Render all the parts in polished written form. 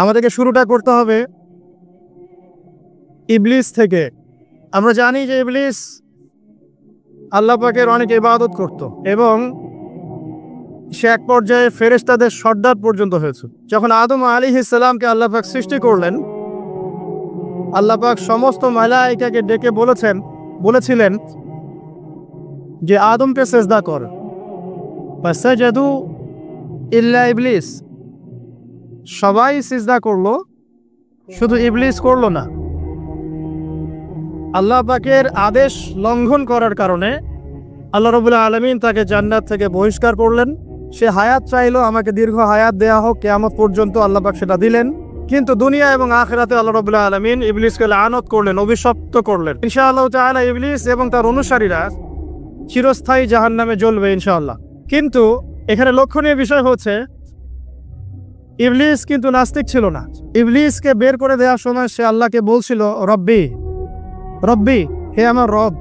আমাদেরকে শুরুটা করতে হবে ইবলিস থেকে। আমরা জানি যে ইবলিস আল্লাহ পাকের অনেক ইবাদত করত এবং সে এক পর্যায়ে ফেরেশতাদের সর্দার পর্যন্ত হয়েছে। যখন আদম আলাইহিস সালামকে আল্লাহ পাক সৃষ্টি করলেন, আল্লাহ পাক সমস্ত মালায়েকাকে ডেকে বলেছিলেন যে আদমকে সেজদা কর, ফাসাজাদু ইল্লা ইবলিস। সবাই সিজদা করলো, শুধু ইবলিস করলো না। আল্লাহ পাকের আদেশ লঙ্ঘন করার কারণে আল্লাহ রাব্বুল আলামিন তাকে জান্নাত থেকে বহিষ্কার করলেন। সে হায়াত চাইলো, আমাকে দীর্ঘ হায়াত দেয়া হোক, কিয়ামত পর্যন্ত। আল্লাহ পাক সেটা দিলেন। কিন্তু দুনিয়া এবং আখিরাতে আল্লাহ রাব্বুল আলামিন ইবলিসকে লানত করলেন, অভিশপ্ত করলেন। ইনশাআল্লাহ তাআলা ইবলিস এবং তার অনুসারীরা চিরস্থায়ী জাহান্নামে জ্বলবে ইনশাআল্লাহ। কিন্তু এখানে লক্ষণীয় বিষয় হচ্ছে ইবলিস কিন্তু নাস্তিক ছিল না। ইবলিসকে বের করে দেওয়ার সময় সে আল্লাহকে বলছিল, রব্বি রব্বি, হে আমার রব,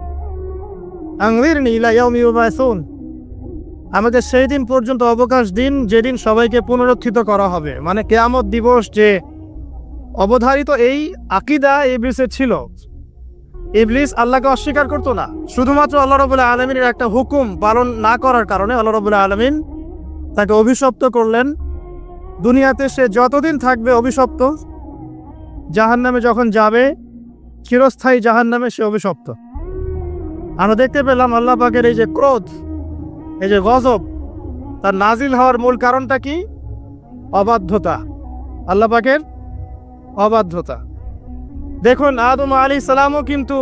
আনজিরনি ইলা ইয়াউমি ইউবাসুন, আমাদের সেই দিন পর্যন্ত অবকাশ দিন যেদিন সবাইকে পুনরুত্থিত করা হবে। মানে কিয়ামত দিবস যে অবধারিত, এই আকীদা ইবলিসের ছিল। ইবলিস আল্লাহকে অস্বীকার করতো না। শুধুমাত্র আল্লাহ রাব্বুল আলামিনের একটা হুকুম পালন না করার কারণে আল্লাহ রাব্বুল আলামিন তাকে অভিশপ্ত করলেন। দুনিয়াতে সে যতদিন থাকবে অভিশপ্ত, জাহান্নামে যখন যাবে চিরস্থায়ী জাহান্নামে সে অভিশপ্ত। আমরা দেখতে পেলাম আল্লাহ পাকের এই যে ক্রোধ, এই যে গজব, তার নাজিল হওয়ার মূল কারণটা কি? অবাধ্যতা, আল্লাহ পাকের অবাধ্যতা। দেখুন আদম আলাইহিস সালামও কিন্তু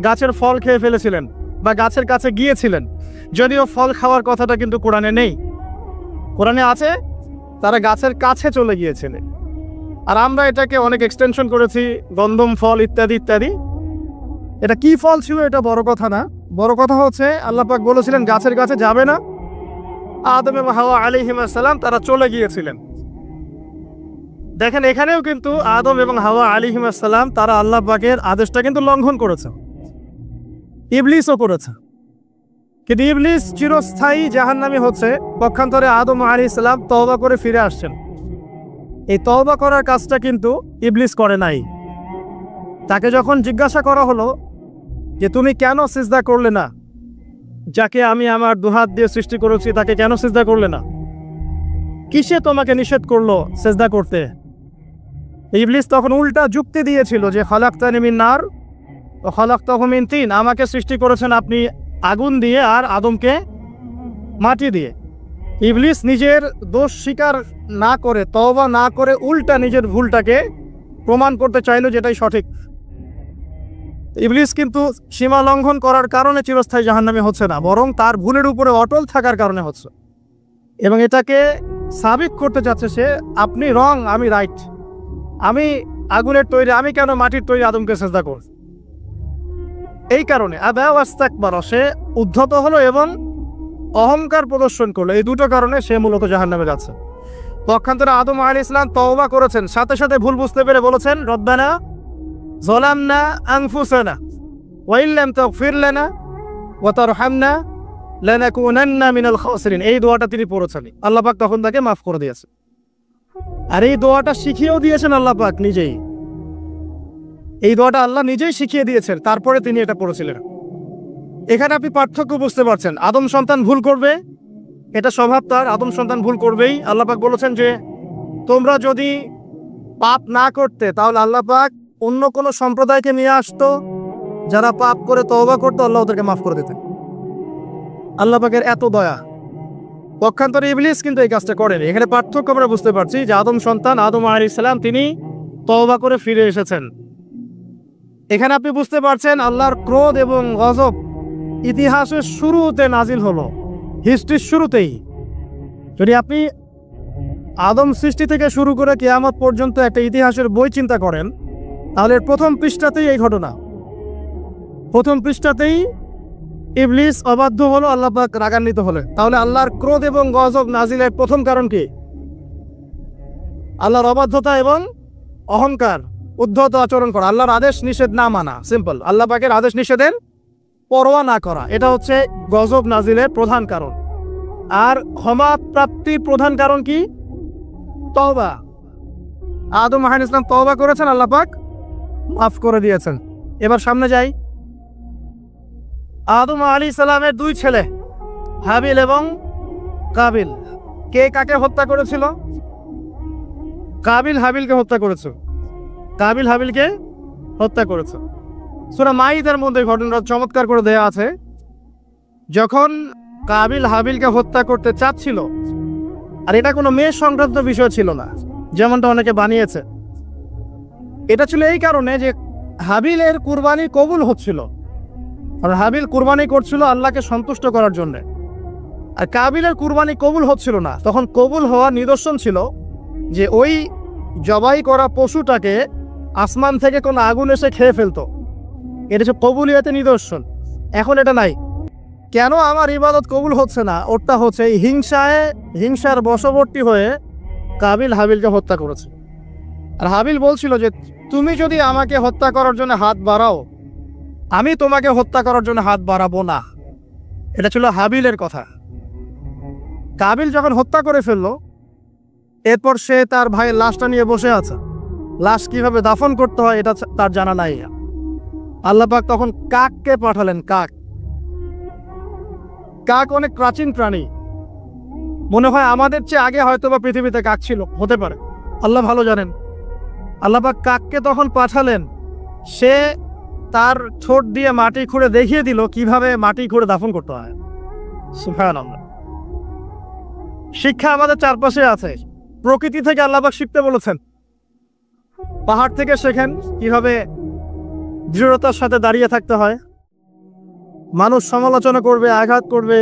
গাছের ফল খেয়ে ফেলেছিলেন বা গাছের কাছে গিয়েছিলেন, যদিও ফল খাওয়ার কথাটা কিন্তু কোরআনে নেই। কোরআনে আছে তারা গাছের কাছে চলে গিয়েছিলেন। আর আমরা এটাকে অনেক এক্সটেনশন করেছি, গন্ধম ফল ইত্যাদি ইত্যাদি। এটা কি ফল ছিল এটা বড় কথা না, বড় কথা হচ্ছে আল্লাহ পাক বলেছিলেন গাছের কাছে যাবে না। আদম এবং হাওয়া আলাইহিস সালাম তারা চলে গিয়েছিলেন। দেখেন এখানেও কিন্তু আদম এবং হাওয়া আলাইহিস সালাম তারা আল্লাহ পাকের আদেশটা কিন্তু লঙ্ঘন করেছে, ইবলিসও করেছে। কিন্তু ইবলিস চিরস্থায়ী জাহান্নামী হচ্ছে। পক্ষান্তরে আদম আলাইহিস সালাম তওবা করে ফিরে আসছেন। এই তওবা করার কাজটা কিন্তু ইবলিস করে নাই। তাকে যখন জিজ্ঞাসা করা হলো যে তুমি কেন সিজদা করলে না, যাকে আমি আমার দুহাত দিয়ে সৃষ্টি করেছি তাকে কেন সিজদা করলে না, কিসে তোমাকে নিষেধ করলো সিজদা করতে? ইবলিস তখন উল্টা যুক্তি দিয়েছিল যে খালাকতানি মিন নার ওয়া খালাকতাহু মিন তিন, আমাকে সৃষ্টি করেছেন আপনি আগুন দিয়ে আর আদমকে মাটি দিয়ে। ইবলিস নিজের দোষ স্বীকার না করে, তওবা না করে, উল্টা নিজের ভুলটাকে প্রমাণ করতে চাইল যেটাই সঠিক। ইবলিস কিন্তু সীমা লঙ্ঘন করার কারণে চিরস্থায়ী জাহান্নামী হচ্ছে না, বরং তার ভুলের উপরে অটল থাকার কারণে হচ্ছে। এবং এটাকে সাবিত করতে চাচ্ছে সে, আপনি রং, আমি রাইট, আমি আগুনের তৈরি, আমি কেন মাটির তৈরি আদমকে সিজদা করব? এই কারণে আবা ওয়াস্তাকবার, সে উদ্ধত হলো এবং অহংকার প্রদর্শন করলো। এই দুটো কারণে সে মূলত জাহান্নামে যাচ্ছে। পক্ষান্তরে আদম আলাইহিস সালাম তওবা করেছেন, সাথে সাথে ভুল বুঝতে পেরে বলেছেন রব্বানা যালামনা আনফুসানা ওয়া ইল্লাম তাগফির লানা ওয়া তারহামনা লানাকুনান্না মিনাল খাসিরিন। এই দোয়াটা তিনি পড়েছেন, আল্লাহ পাক তখন তাকে মাফ করে দিয়েছেন। আর এই দোয়াটা শিখিয়েও দিয়েছেন আল্লাহ পাক নিজেই। এই দোয়াটা আল্লাহ নিজেই শিখিয়ে দিয়েছেন, তারপরে তিনি এটা পড়েছিলেন। এখানে আপনি পার্থক্য বুঝতে পারছেন। আদম সন্তান ভুল করবে, এটা স্বভাব তার, আদম সন্তান ভুল করবেই। আল্লাহ পাক বলেছেন যে তোমরা যদি পাপ না করতে তাহলে আল্লাহ পাক অন্য কোনো সম্প্রদায়কে নিয়ে আসতো যারা পাপ করে তওবা করতো, আল্লাহ ওদেরকে মাফ করে দিতেন। আল্লাহ পাকের এত দয়া। পক্ষান্তরে ইবলিস কিন্তু এই কাজটা করেনি। এখানে পার্থক্য আমরা বুঝতে পারছি যে আদম সন্তান আদম আলাইহিস সালাম তিনি তওবা করে ফিরে এসেছেন। এখানে আপনি বুঝতে পারছেন আল্লাহর ক্রোধ এবং গজব ইতিহাসের শুরুতে নাজিল হলো, হিস্ট্রির শুরুতেই। যদি আপনি আদম সৃষ্টি থেকে শুরু করে কিয়ামত পর্যন্ত একটা ইতিহাসের বই চিন্তা করেন, তাহলে প্রথম পৃষ্ঠাতেই এই ঘটনা। প্রথম পৃষ্ঠাতেই ইবলিস অবাধ্য হলো, আল্লাহ পাক রাগান্বিত হলেন। তাহলে আল্লাহর ক্রোধ এবং গজব নাজিলের প্রথম কারণ কি? আল্লাহর অবাধ্যতা এবং অহংকার, উদ্ধত আচরণ করা, আল্লাহর আদেশ নিষেধ না মানা। সিম্পল, আল্লাহ পাকের আদেশ নিষেধের পরোয়া না করা, এটা হচ্ছে গজব নাজিলের প্রধান কারণ। আর ক্ষমা প্রাপ্তির প্রধান কারণ কি? তওবা। আদম আলাইহিস সালাম তওবা করেছেন, আল্লাহ পাক মাফ করে দিয়েছেন। এবার সামনে যাই। আদম আলাইহিস সালামের দুই ছেলে হাবিল এবং কাবিল, কে কাকে হত্যা করেছিল? কাবিল হাবিলকে হত্যা করেছে। কাবিল হাবিলকে হত্যা করেছে। সূরা মাইদার মধ্যে ঘটনাটা চমৎকার করে দেয়া আছে। যখন কাবিল হাবিলকে হত্যা করতে চাচ্ছিল, আর এটা কোনো মেয়ে সংক্রান্ত বিষয় ছিল না যেমনটা অনেকে বানিয়েছে, এটা ছিল এই কারণে যে হাবিলের কুরবানি কবুল হচ্ছিল, আর হাবিল কুরবানি করছিল আল্লাহকে সন্তুষ্ট করার জন্য, আর কাবিলের কুরবানি কবুল হচ্ছিল না। তখন কবুল হওয়ার নিদর্শন ছিল যে ওই জবাই করা পশুটাকে আসমান থেকে কোনো আগুন এসে খেয়ে ফেলতো। এটা হচ্ছে কবুলিয়াতের নিদর্শন। এখন এটা নাই। কেন আমার ইবাদত কবুল হচ্ছে না? ওটা হচ্ছে এই হিংসার বশবর্তী হয়ে কাবিল হাবিলকে হত্যা করেছে। আর হাবিল বলছিল যে তুমি যদি আমাকে হত্যা করার জন্য হাত বাড়াও, আমি তোমাকে হত্যা করার জন্য হাত বাড়াবো না। এটা ছিল হাবিলের কথা। কাবিল যখন হত্যা করে ফেললো, এরপর সে তার ভাইয়ের লাশটা নিয়ে বসে আছে। লাশ কিভাবে দাফন করতে হয় এটা তার জানা নাই। আল্লাহ পাক তখন কাককে পাঠালেন। কাক অনেক প্রাচীন প্রাণী, মনে হয় আমাদের চেয়ে আগে হয়তো বা পৃথিবীতে কাক ছিল, হতে পারে, আল্লাহ ভালো জানেন। আল্লাহ পাক কাককে তখন পাঠালেন। সে তার ঠোঁট দিয়ে মাটি খুঁড়ে দেখিয়ে দিল কিভাবে মাটি খুঁড়ে দাফন করতে হয়। সুবহানাল্লাহ। শিক্ষা আমাদের চারপাশে আছে। প্রকৃতি থেকে আল্লাহ পাক শিখতে বলেছেন। পাহাড় থেকে শেখেন কিভাবে দৃঢ়তার সাথে দাঁড়িয়ে থাকতে হয়। মানুষ সমালোচনা করবে, আঘাত করবে,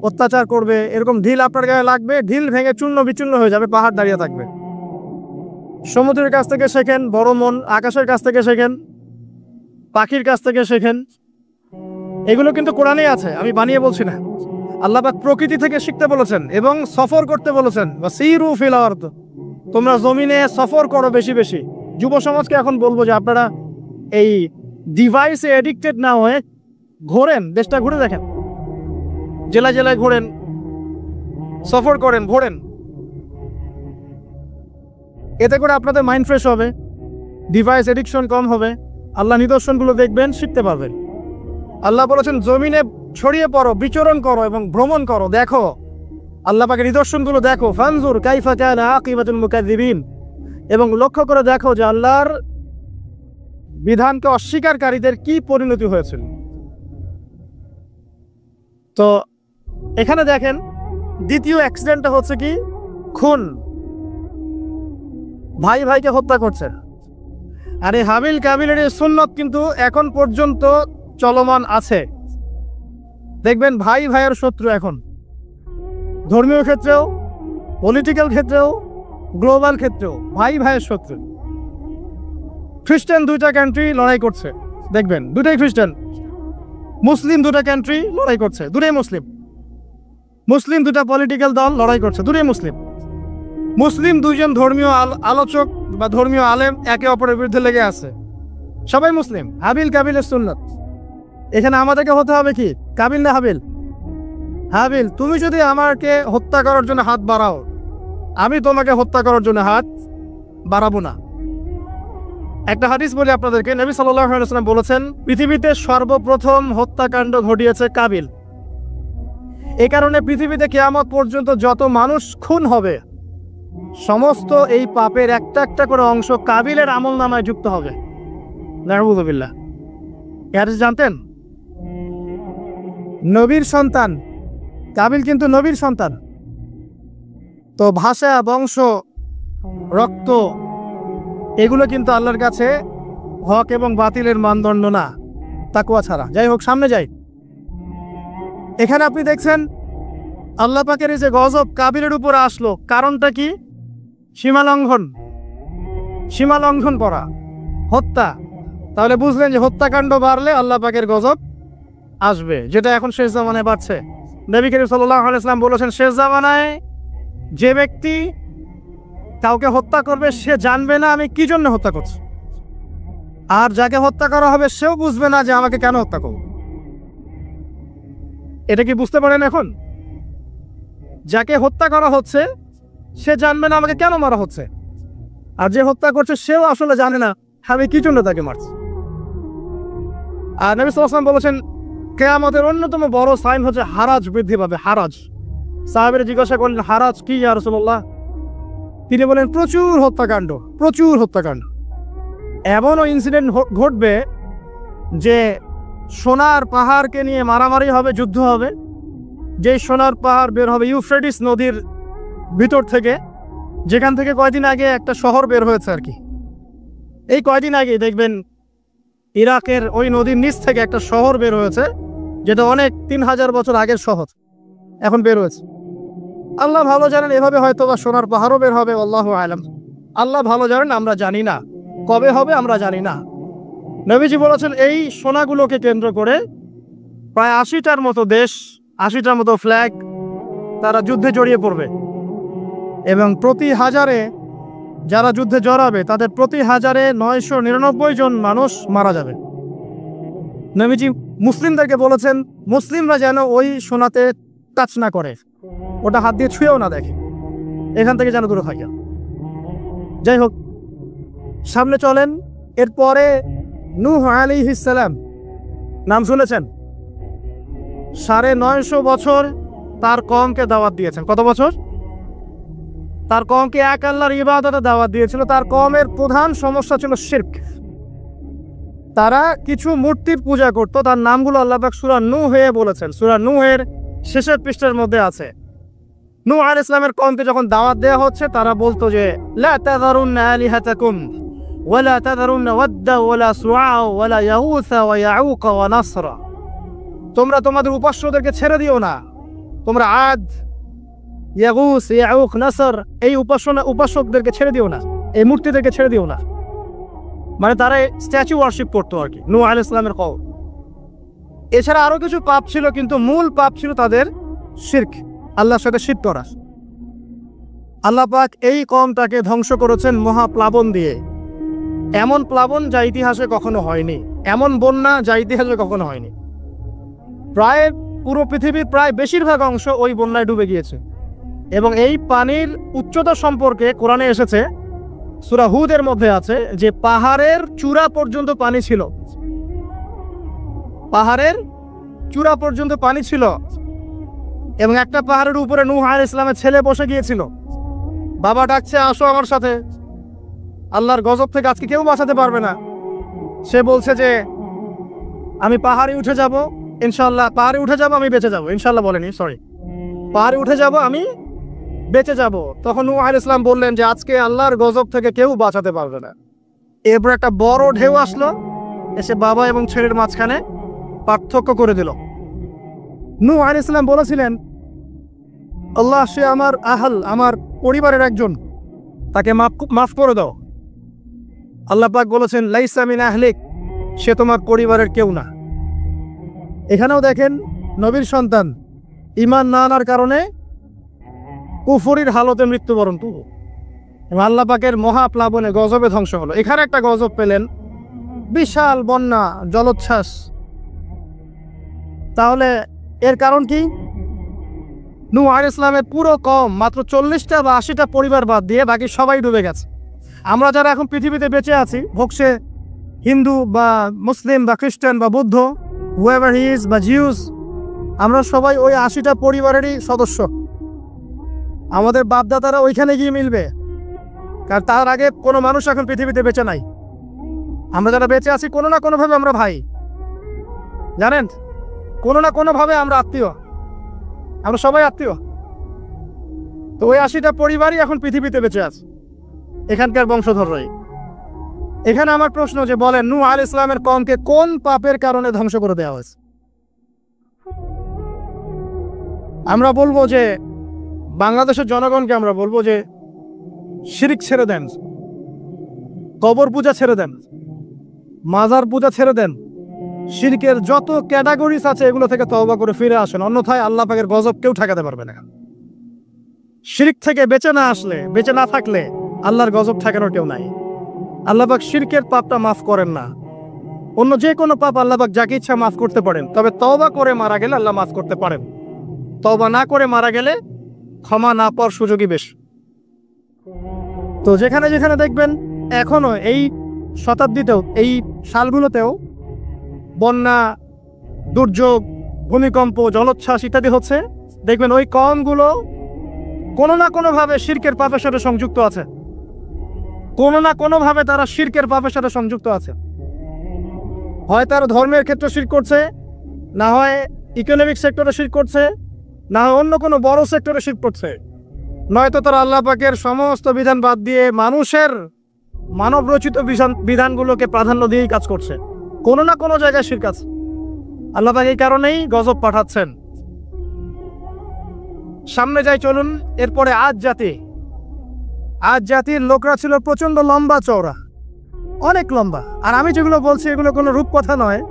অত্যাচার করবে, এরকম ঢিল আপনার গায়ে লাগবে, ঢিল ভেঙে চূর্ণ বিচূর্ণ হয়ে যাবে, পাহাড় দাঁড়িয়ে থাকবে। সমুদ্রের কাছ থেকে শেখেন বড় মন, আকাশের কাছ থেকে শেখেন, পাখির কাছ থেকে শেখেন। এগুলো কিন্তু কোরআনেই আছে, আমি বানিয়ে বলছি না। আল্লাহ পাক প্রকৃতি থেকে শিখতে বলেছেন এবং সফর করতে বলেছেন। সিরু ফিল আরদ, তোমরা জমিনে সফর করো বেশি বেশি। যুব সমাজকে এখন বলবো যে আপনারা এই ডিভাইসে এডিক্টেড না হয়ে ঘোরেন, দেশটা ঘুরে দেখেন, জেলায় জেলায় ঘোরেন, সফর করেন, ঘোরেন। এতে করে আপনাদের মাইন্ড ফ্রেশ হবে, ডিভাইস এডিকশন কম হবে, আল্লাহ নিদর্শনগুলো দেখবেন, শিখতে পারবেন। আল্লাহ বলেছেন জমিনে ছড়িয়ে পড়ো, বিচরণ করো এবং ভ্রমণ করো, দেখো আল্লাহ পাকের নিদর্শনগুলো দেখো। ফানজুর কাইফা কানা আকিবাতুল মুকাজ্জিবিন, এবং লক্ষ্য করে দেখো যে আল্লাহর বিধানকে অস্বীকারীদের কি পরিণতি হয়েছিল। তো এখানে দেখেন দ্বিতীয় অ্যাক্সিডেন্টটা হচ্ছে কি খুন, ভাই ভাইকে হত্যা করছে। আর এই হাবিল কাবিলের এই সুন্নত কিন্তু এখন পর্যন্ত চলমান আছে। দেখবেন ভাই ভাইয়ের শত্রু এখন, ধর্মীয় ক্ষেত্রেও, পলিটিক্যাল ক্ষেত্রেও, গ্লোবাল ক্ষেত্রেও ভাই ভাইয়ের শত্রু। খ্রিস্টান দুইটা কান্ট্রি লড়াই করছে, দেখবেন দুটাই খ্রিস্টান। মুসলিম দুটা কান্ট্রি লড়াই করছে, দুটাই মুসলিম। মুসলিম দুটা পলিটিক্যাল দল লড়াই করছে, দুটাই মুসলিম। মুসলিম দুইজন ধর্মীয় আলোচক বা ধর্মীয় আলেম একে অপরের বিরুদ্ধে লেগে আছে, সবাই মুসলিম। হাবিল কাবিলের সুন্নত। এখানে আমাদেরকে হতে হবে কি, কাবিল না হাবিল? হাবিল। তুমি যদি আমাকে হত্যা করার জন্য হাত বাড়াও, আমি তোমাকে হত্যা করার জন্য হাত বাড়াবো না। একটা হাদিস বলি আপনাদেরকে। নবী সাল্লাল্লাহু আলাইহি ওয়াসাল্লাম বলেছেন পৃথিবীতে সর্বপ্রথম হত্যাকাণ্ড ঘটিয়েছে কাবিল। এই কারণে পৃথিবীতে কিয়ামত পর্যন্ত যত মানুষ খুন হবে, সমস্ত এই পাপের একটা একটা করে অংশ কাবিলের আমলনামায় যুক্ত হবে। নাউযুবিল্লাহ। এর জানতেন? নবীর সন্তান কাবিল কিন্তু নবীর সন্তান। তো ভাষা, বংশ, রক্ত এগুলো কিন্তু আল্লাহর কাছে হক এবং বাতিলের মানদণ্ড না, তাকওয়া ছাড়া। যাই হোক, সামনে যাই। এখানে আপনি দেখছেন আল্লাহ পাকের এই যে গজব কাবিলের উপরে আসলো, কারণটা কি? সীমা লঙ্ঘন করা, হত্যা। তাহলে বুঝলেন যে হত্যাকাণ্ড বাড়লে আল্লাহ পাকের গজব আসবে, যেটা এখন শেষ জামানায় বাড়ছে। নবী করিম সাল্লাল্লাহু আলাইহি ওয়াসাল্লাম বলেছেন শেষ জামানায় যে ব্যক্তি কাউকে হত্যা করবে সে জানবে না আমি কি জন্য হত্যা করছি, আর যাকে হত্যা করা হবে সেও বুঝবে না যে আমাকে কেন হত্যা করব। এটা কি বুঝতে পারেন? এখন যাকে হত্যা করা হচ্ছে সে জানবে না আমাকে কেন মারা হচ্ছে। আর যে হত্যা করছে সেও আসলে জানে না আমি কি জন্য তাকে মারছি। আর নবী সাল্লাল্লাহু আলাইহি ওয়াসাল্লাম বলেছেন কিয়ামতের অন্যতম বড় সাইন হচ্ছে হারাজ বৃদ্ধি পাবে। হারাজ। সাহাবীরা জিজ্ঞাসা করলেন হারাজ কি ইয়া রাসূলুল্লাহ? তিনি বলেন প্রচুর হত্যাকাণ্ড, প্রচুর হত্যাকাণ্ড। এমনও ইনসিডেন্ট ঘটবে যে সোনার পাহাড়কে নিয়ে মারামারি হবে, যুদ্ধ হবে। যে সোনার পাহাড় বের হবে ইউফ্রেটিস নদীর ভিতর থেকে, যেখান থেকে কয়দিন আগে একটা শহর বের হয়েছে আর কি। এই কয়দিন আগে দেখবেন ইরাকের ওই নদীর নিচ থেকে একটা শহর বের হয়েছে, যেটা অনেক 3000 বছর আগের শহর এখন বের হয়েছে। আল্লাহ ভালো জানেন, এভাবে হয়তো বা সোনার পাহাড়ও বের হবে, আল্লাহু আলাম। আল্লাহ ভালো জানেন, আমরা জানি না কবে হবে, আমরা জানি না। নবীজি বলেছেন এই সোনাগুলোকে কেন্দ্র করে প্রায় 80টার মতো দেশ, 80টার মতো ফ্ল্যাগ তারা যুদ্ধে জড়িয়ে পড়বে, এবং প্রতি হাজারে যারা যুদ্ধে জড়াবে তাদের প্রতি হাজারে 999 জন মানুষ মারা যাবে। নবীজি মুসলিমদেরকে বলেছেন মুসলিমরা যেন ওই সোনাতে টাচ না করে, ওটা হাত দিয়ে ছুঁয়েও না দেখে, এখান থেকে যেন দূরে থাকে। যাই হোক, সামনে চলেন। এরপরে নূহ আলাইহিস সালাম, নাম শুনেছেন? 950 বছর তার কওমকে দাওয়াত দিয়েছেন। কত বছর? তার কওমকে এক আল্লাহর ইবাদতে দাওয়াত দিয়েছিল। তার কওমের প্রধান সমস্যা ছিল শিরক। তারা কিছু মূর্তির পূজা করত। তার নামগুলো আল্লাহ পাক সূরা নূহে বলেছেন। সূরা নূহের শেষের পৃষ্ঠার মধ্যে আছে। নূহ আলাইহিস সালামের কওমকে যখন দাওয়াত দেওয়া হচ্ছে, তারা বলতো যে লা তাযারুন্না আলিহাতাকুম ওয়ালা তাযারুন্না ওয়াদ্দা ওয়ালা সুআ ওয়ালা ইয়াউসা ওয়া ইয়াউক ওয়া নাসরা। তোমরা তোমাদের উপাস্যদেরকে ছেড়ে দিও না। তোমরা আদ, ইয়াগুস, ইয়াউক, নাসর এই উপাসকদেরকে ছেড়ে দিও না, এই মূর্তিদেরকে ছেড়ে দিও না। মানে তারা স্ট্যাচু ওয়ার্শিপ করতো আর কি, নূহ আলাইহিস সালামের কওম। এছাড়া আরো কিছু পাপ ছিল, কিন্তু মূল পাপ ছিল তাদের শিরক, আল্লাহর সাথে শিরক করা। আল্লাহ পাক এই কওমটাকে ধ্বংস করেছেন মহাপ্লাবন দিয়ে। এমন প্লাবন যা ইতিহাসে কখনো হয়নি, এমন বন্যা যা ইতিহাসে কখনো হয়নি। প্রায় পুরো পৃথিবীর প্রায় বেশিরভাগ অংশ ওই বন্যায় ডুবে গিয়েছে। এবং এই পানির উচ্চতা সম্পর্কে কোরআনে এসেছে, সূরা হুদের মধ্যে আছে যে পাহাড়ের চূড়া পর্যন্ত পানি ছিল। পাহাড়ের চূড়া পর্যন্ত পানি ছিল। এবং একটা পাহাড়ের উপরে নূহ আলাইহিস সালামের ছেলে বসে গিয়েছিল। বাবা ডাকছে আসো আমার সাথে, আল্লাহর গজব থেকে আজকে কেউ বাঁচাতে পারবে না। সে বলছে যে আমি পাহাড়ে উঠে যাব ইনশাআল্লাহ, পাহাড়ে উঠে যাব আমি বেঁচে যাব, ইনশাআল্লাহ বলেনি, সরি, পাহাড়ে উঠে যাব আমি বেঁচে যাব। তখন নূহ আলাইহিস সালাম বললেন যে আজকে আল্লাহর গজব থেকে কেউ বাঁচাতে পারবে না। এরপর একটা বড় ঢেউ আসলো, এসে বাবা এবং ছেলের মাঝখানে পার্থক্য করে দিল। নূহ আলাইহিস সালাম বলেছিলেন আল্লাহ, সে আমার আহল, আমার পরিবারের একজন, তাকে মাফ করে দাও। আল্লাহ পাক বলেছেন লাইসা মিন আহলিক, সে তোমার পরিবারের কেউ না। এখানেও দেখেন নবীর সন্তান ঈমান না আনার কারণে কুফরির হালতে মৃত্যুবরণ করল, এবং আল্লাহ পাকের মহাপ্লাবনে গজবে ধ্বংস হলো। এখানে একটা গজব পেলেন, বিশাল বন্যা, জলোচ্ছ্বাস। তাহলে এর কারণ কি? নূহ আলাইহিস সালামের পুরো কওম, মাত্র 40টা বা 80টা পরিবার বাদ দিয়ে বাকি সবাই ডুবে গেছে। আমরা যারা এখন পৃথিবীতে বেঁচে আছি, হোক সে হিন্দু বা মুসলিম বা খ্রিস্টান বা বৌদ্ধ, হুয়েভার হি ইজ বা জিউস, আমরা সবাই ওই 80টা পরিবারেরই সদস্য। আমাদের বাপদাদারা ওইখানে গিয়ে মিলবে, কারণ তার আগে কোনো মানুষ এখন পৃথিবীতে বেঁচে নাই। আমরা যারা বেঁচে আছি কোনো না কোনোভাবে আমরা ভাই, জানেন, কোনো না কোনোভাবে আমরা আত্মীয়, আমরা সবাই আত্মীয়। তো ওই 80টা পরিবারই এখন পৃথিবীতে বেঁচে আছে, এখানকার বংশধররাই। এখানে আমার প্রশ্ন যে বলেন নূহ আলাইহিস সালামের কওমকে কোন পাপের কারণে ধ্বংস করে দেওয়া হয়েছে? আমরা বলবো যে বাংলাদেশের জনগণকে আমরা বলবো যে শিরক ছেড়ে দেন, কবর পূজা ছেড়ে দেন, মাজার পূজা ছেড়ে দেন, শিরকের যত ক্যাটাগরিজ আছে এগুলো থেকে তওবা করে ফিরে আসেন, অন্যথায় আল্লাহ পাকের গজব কেউ ঠেকাতে পারবে না। শিরক থেকে বেঁচে না আসলে, বেঁচে না থাকলে আল্লাহর গজব ঠেকানোর কেউ নাই। আল্লাহ পাক শিরকের পাপটা মাফ করেন না। অন্য যে কোনো পাপ আল্লাহ পাক যাকে ইচ্ছা মাফ করতে পারেন, তবে তওবা করে মারা গেলে আল্লাহ মাফ করতে পারেন। তওবা না করে মারা গেলে ক্ষমা না পাওয়ার সুযোগই বেশ। তো যেখানে যেখানে দেখবেন এখনো এই শতাব্দীতেও এই সালগুলোতেও বন্যা, দুর্যোগ, ভূমিকম্প, জলোচ্ছ্বাস ইত্যাদি হচ্ছে, দেখবেন ওই কওমগুলো কোনো না কোনোভাবে শিরকের পাপের সাথে সংযুক্ত আছে। কোনো না কোনোভাবে তারা শিরকের পাপের সাথে সংযুক্ত আছে। হয় তারা ধর্মের ক্ষেত্রে শিরক করছে, না হয় ইকোনমিক সেক্টরে শিরক করছে, না হয় অন্য কোনো বড় সেক্টরে শিরক করছে, নয়তো তারা আল্লাহ পাকের সমস্ত বিধান বাদ দিয়ে মানুষের মানব রচিত বিধানগুলোকে প্রাধান্য দিয়েই কাজ করছে। কোনো না কোনো জায়গায় শিরক আছে। আল্লাহ পাক এই কারণেই গজব পাঠাচ্ছেন। সামনে যাই চলুন। এরপরে আজ জাতির লোকরা ছিল প্রচন্ড লম্বা চওড়া, অনেক লম্বা। আর আমি যেগুলো বলছি এগুলো কোনো রূপকথা নয়,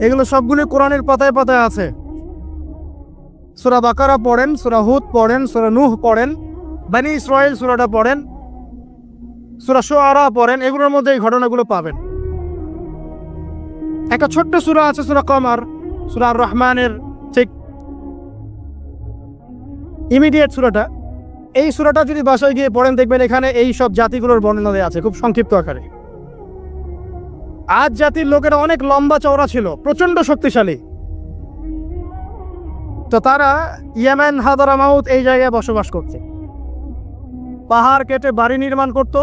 এগুলো সবগুলো কোরআনের পাতায় পাতায় আছে। সূরা বাকারা পড়েন, সূরা হুদ পড়েন, সূরা নূহ পড়েন, বনী ইসরাঈল সূরাটা পড়েন, সূরা শুআরা পড়েন, এগুলোর মধ্যে এই ঘটনাগুলো পাবেন। একটা ছোট্ট সূরা আছে সূরা কমার, সূরা আর রহমানের ঠিক ইমিডিয়েট সূরাটা। এই সূরাটা যদি বাসায় গিয়ে পড়েন দেখবেন এখানে এই সব জাতিগুলোর বর্ণনা দেওয়া আছে খুব সংক্ষিপ্ত আকারে। আজ জাতির লোকেরা অনেক লম্বা চওড়া ছিল, প্রচন্ড শক্তিশালী। তো তারা ইয়েমেন, হাদারামাউত এই জায়গায় বসবাস করছে। পাহাড় কেটে বাড়ি নির্মাণ করত।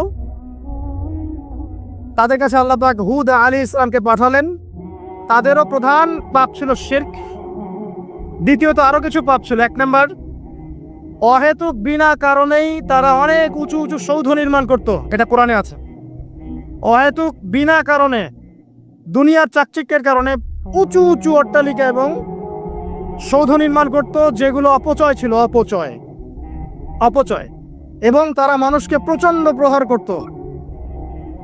তাদের কাছে আল্লাহ পাক হুদ আলাইহিস সালামকে পাঠালেন। তাদেরও প্রধান পাপ ছিল শিরক। দ্বিতীয়ত আরো কিছু পাপ ছিল। এক নাম্বার, অহেতুক বিনা কারণেই তারা অনেক উঁচু উঁচু সৌধ নির্মাণ করত। এটা কোরআনে আছে। অহেতুক বিনা কারণে, দুনিয়ার চাকচিক্যের কারণে উঁচু উঁচু অট্টালিকা এবং সৌধ নির্মাণ করত, যেগুলো অপচয় ছিল। অপচয়। এবং তারা মানুষকে প্রচন্ড প্রহার করত।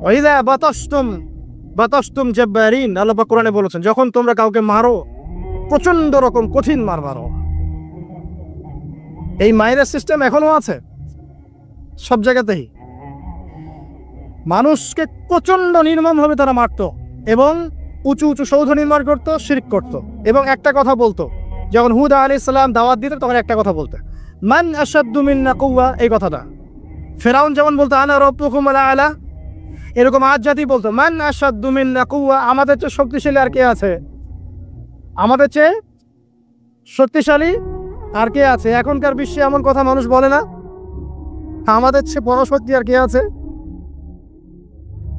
ওয়াইযা বাতাসতুম জাব্বারিন, আল্লাহ পাক কোরআনে বলেছেন, যখন তোমরা কাউকে মারো প্রচন্ড রকম কঠিন মারো। এই মাইরের সিস্টেম এখনো আছে সব জায়গাতেই। মানুষকে প্রচন্ড নির্মমভাবে তারা মারত এবং উঁচু উঁচু সৌধ নির্মাণ করত, শিরক করত। এবং একটা কথা বলতো, যখন হুদ আলাইহিস সালাম দাওয়াত দিতেন তখন একটা কথা বলতো, মান আশাদ্দু মিন্না কুওয়া। এই কথাটা ফেরাউন যেমন বলতো আনা রাব্বুকুম আলা, এরকম আজ জাতি বলতো মান আশাদ্দু মিন্না কুওয়া, আমাদের চেয়ে শক্তিশালী আর কে আছে? আমাদের চেয়ে শক্তিশালী আর কে আছে? এখনকার বিশ্বে এমন কথা মানুষ বলে না, আমাদের চেয়ে বড় শক্তি আর কে আছে?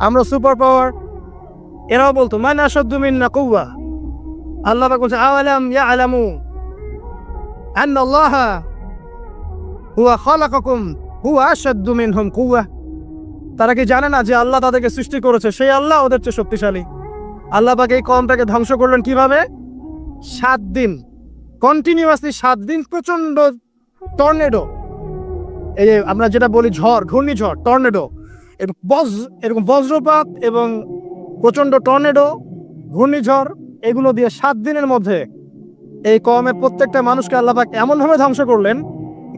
আমরা সুপার পাওয়ার। এরাও বলতো মান আশাদ্দু মিন্না কুওয়া। আল্লাহ পাক বলছে আওয়ালাম ইয়ালামু আন্নাল্লাহা হুয়া খালাকাকুম হুয়া আশাদ্দু মিনহুম কুওয়া। তারা কি জানে না যে আল্লাহ তাদেরকে সৃষ্টি করেছে, সেই আল্লাহ ওদের চেয়ে শক্তিশালী? আল্লাহ পাক এই কওমটাকে ধ্বংস করলেন কিভাবে? 7 দিন কন্টিনিউয়াসলি, 7 দিন প্রচন্ড টর্নেডো, এই যে আমরা যেটা বলি ঝড়, ঘূর্ণিঝড়, টর্নেডো, এরকম বজ্রপাত এবং প্রচন্ড টর্নেডো, ঘূর্ণিঝড়, এগুলো দিয়ে 7 দিনের মধ্যে এই কওমের প্রত্যেকটা মানুষকে আল্লাহ পাক এমনভাবে ধ্বংস করলেন,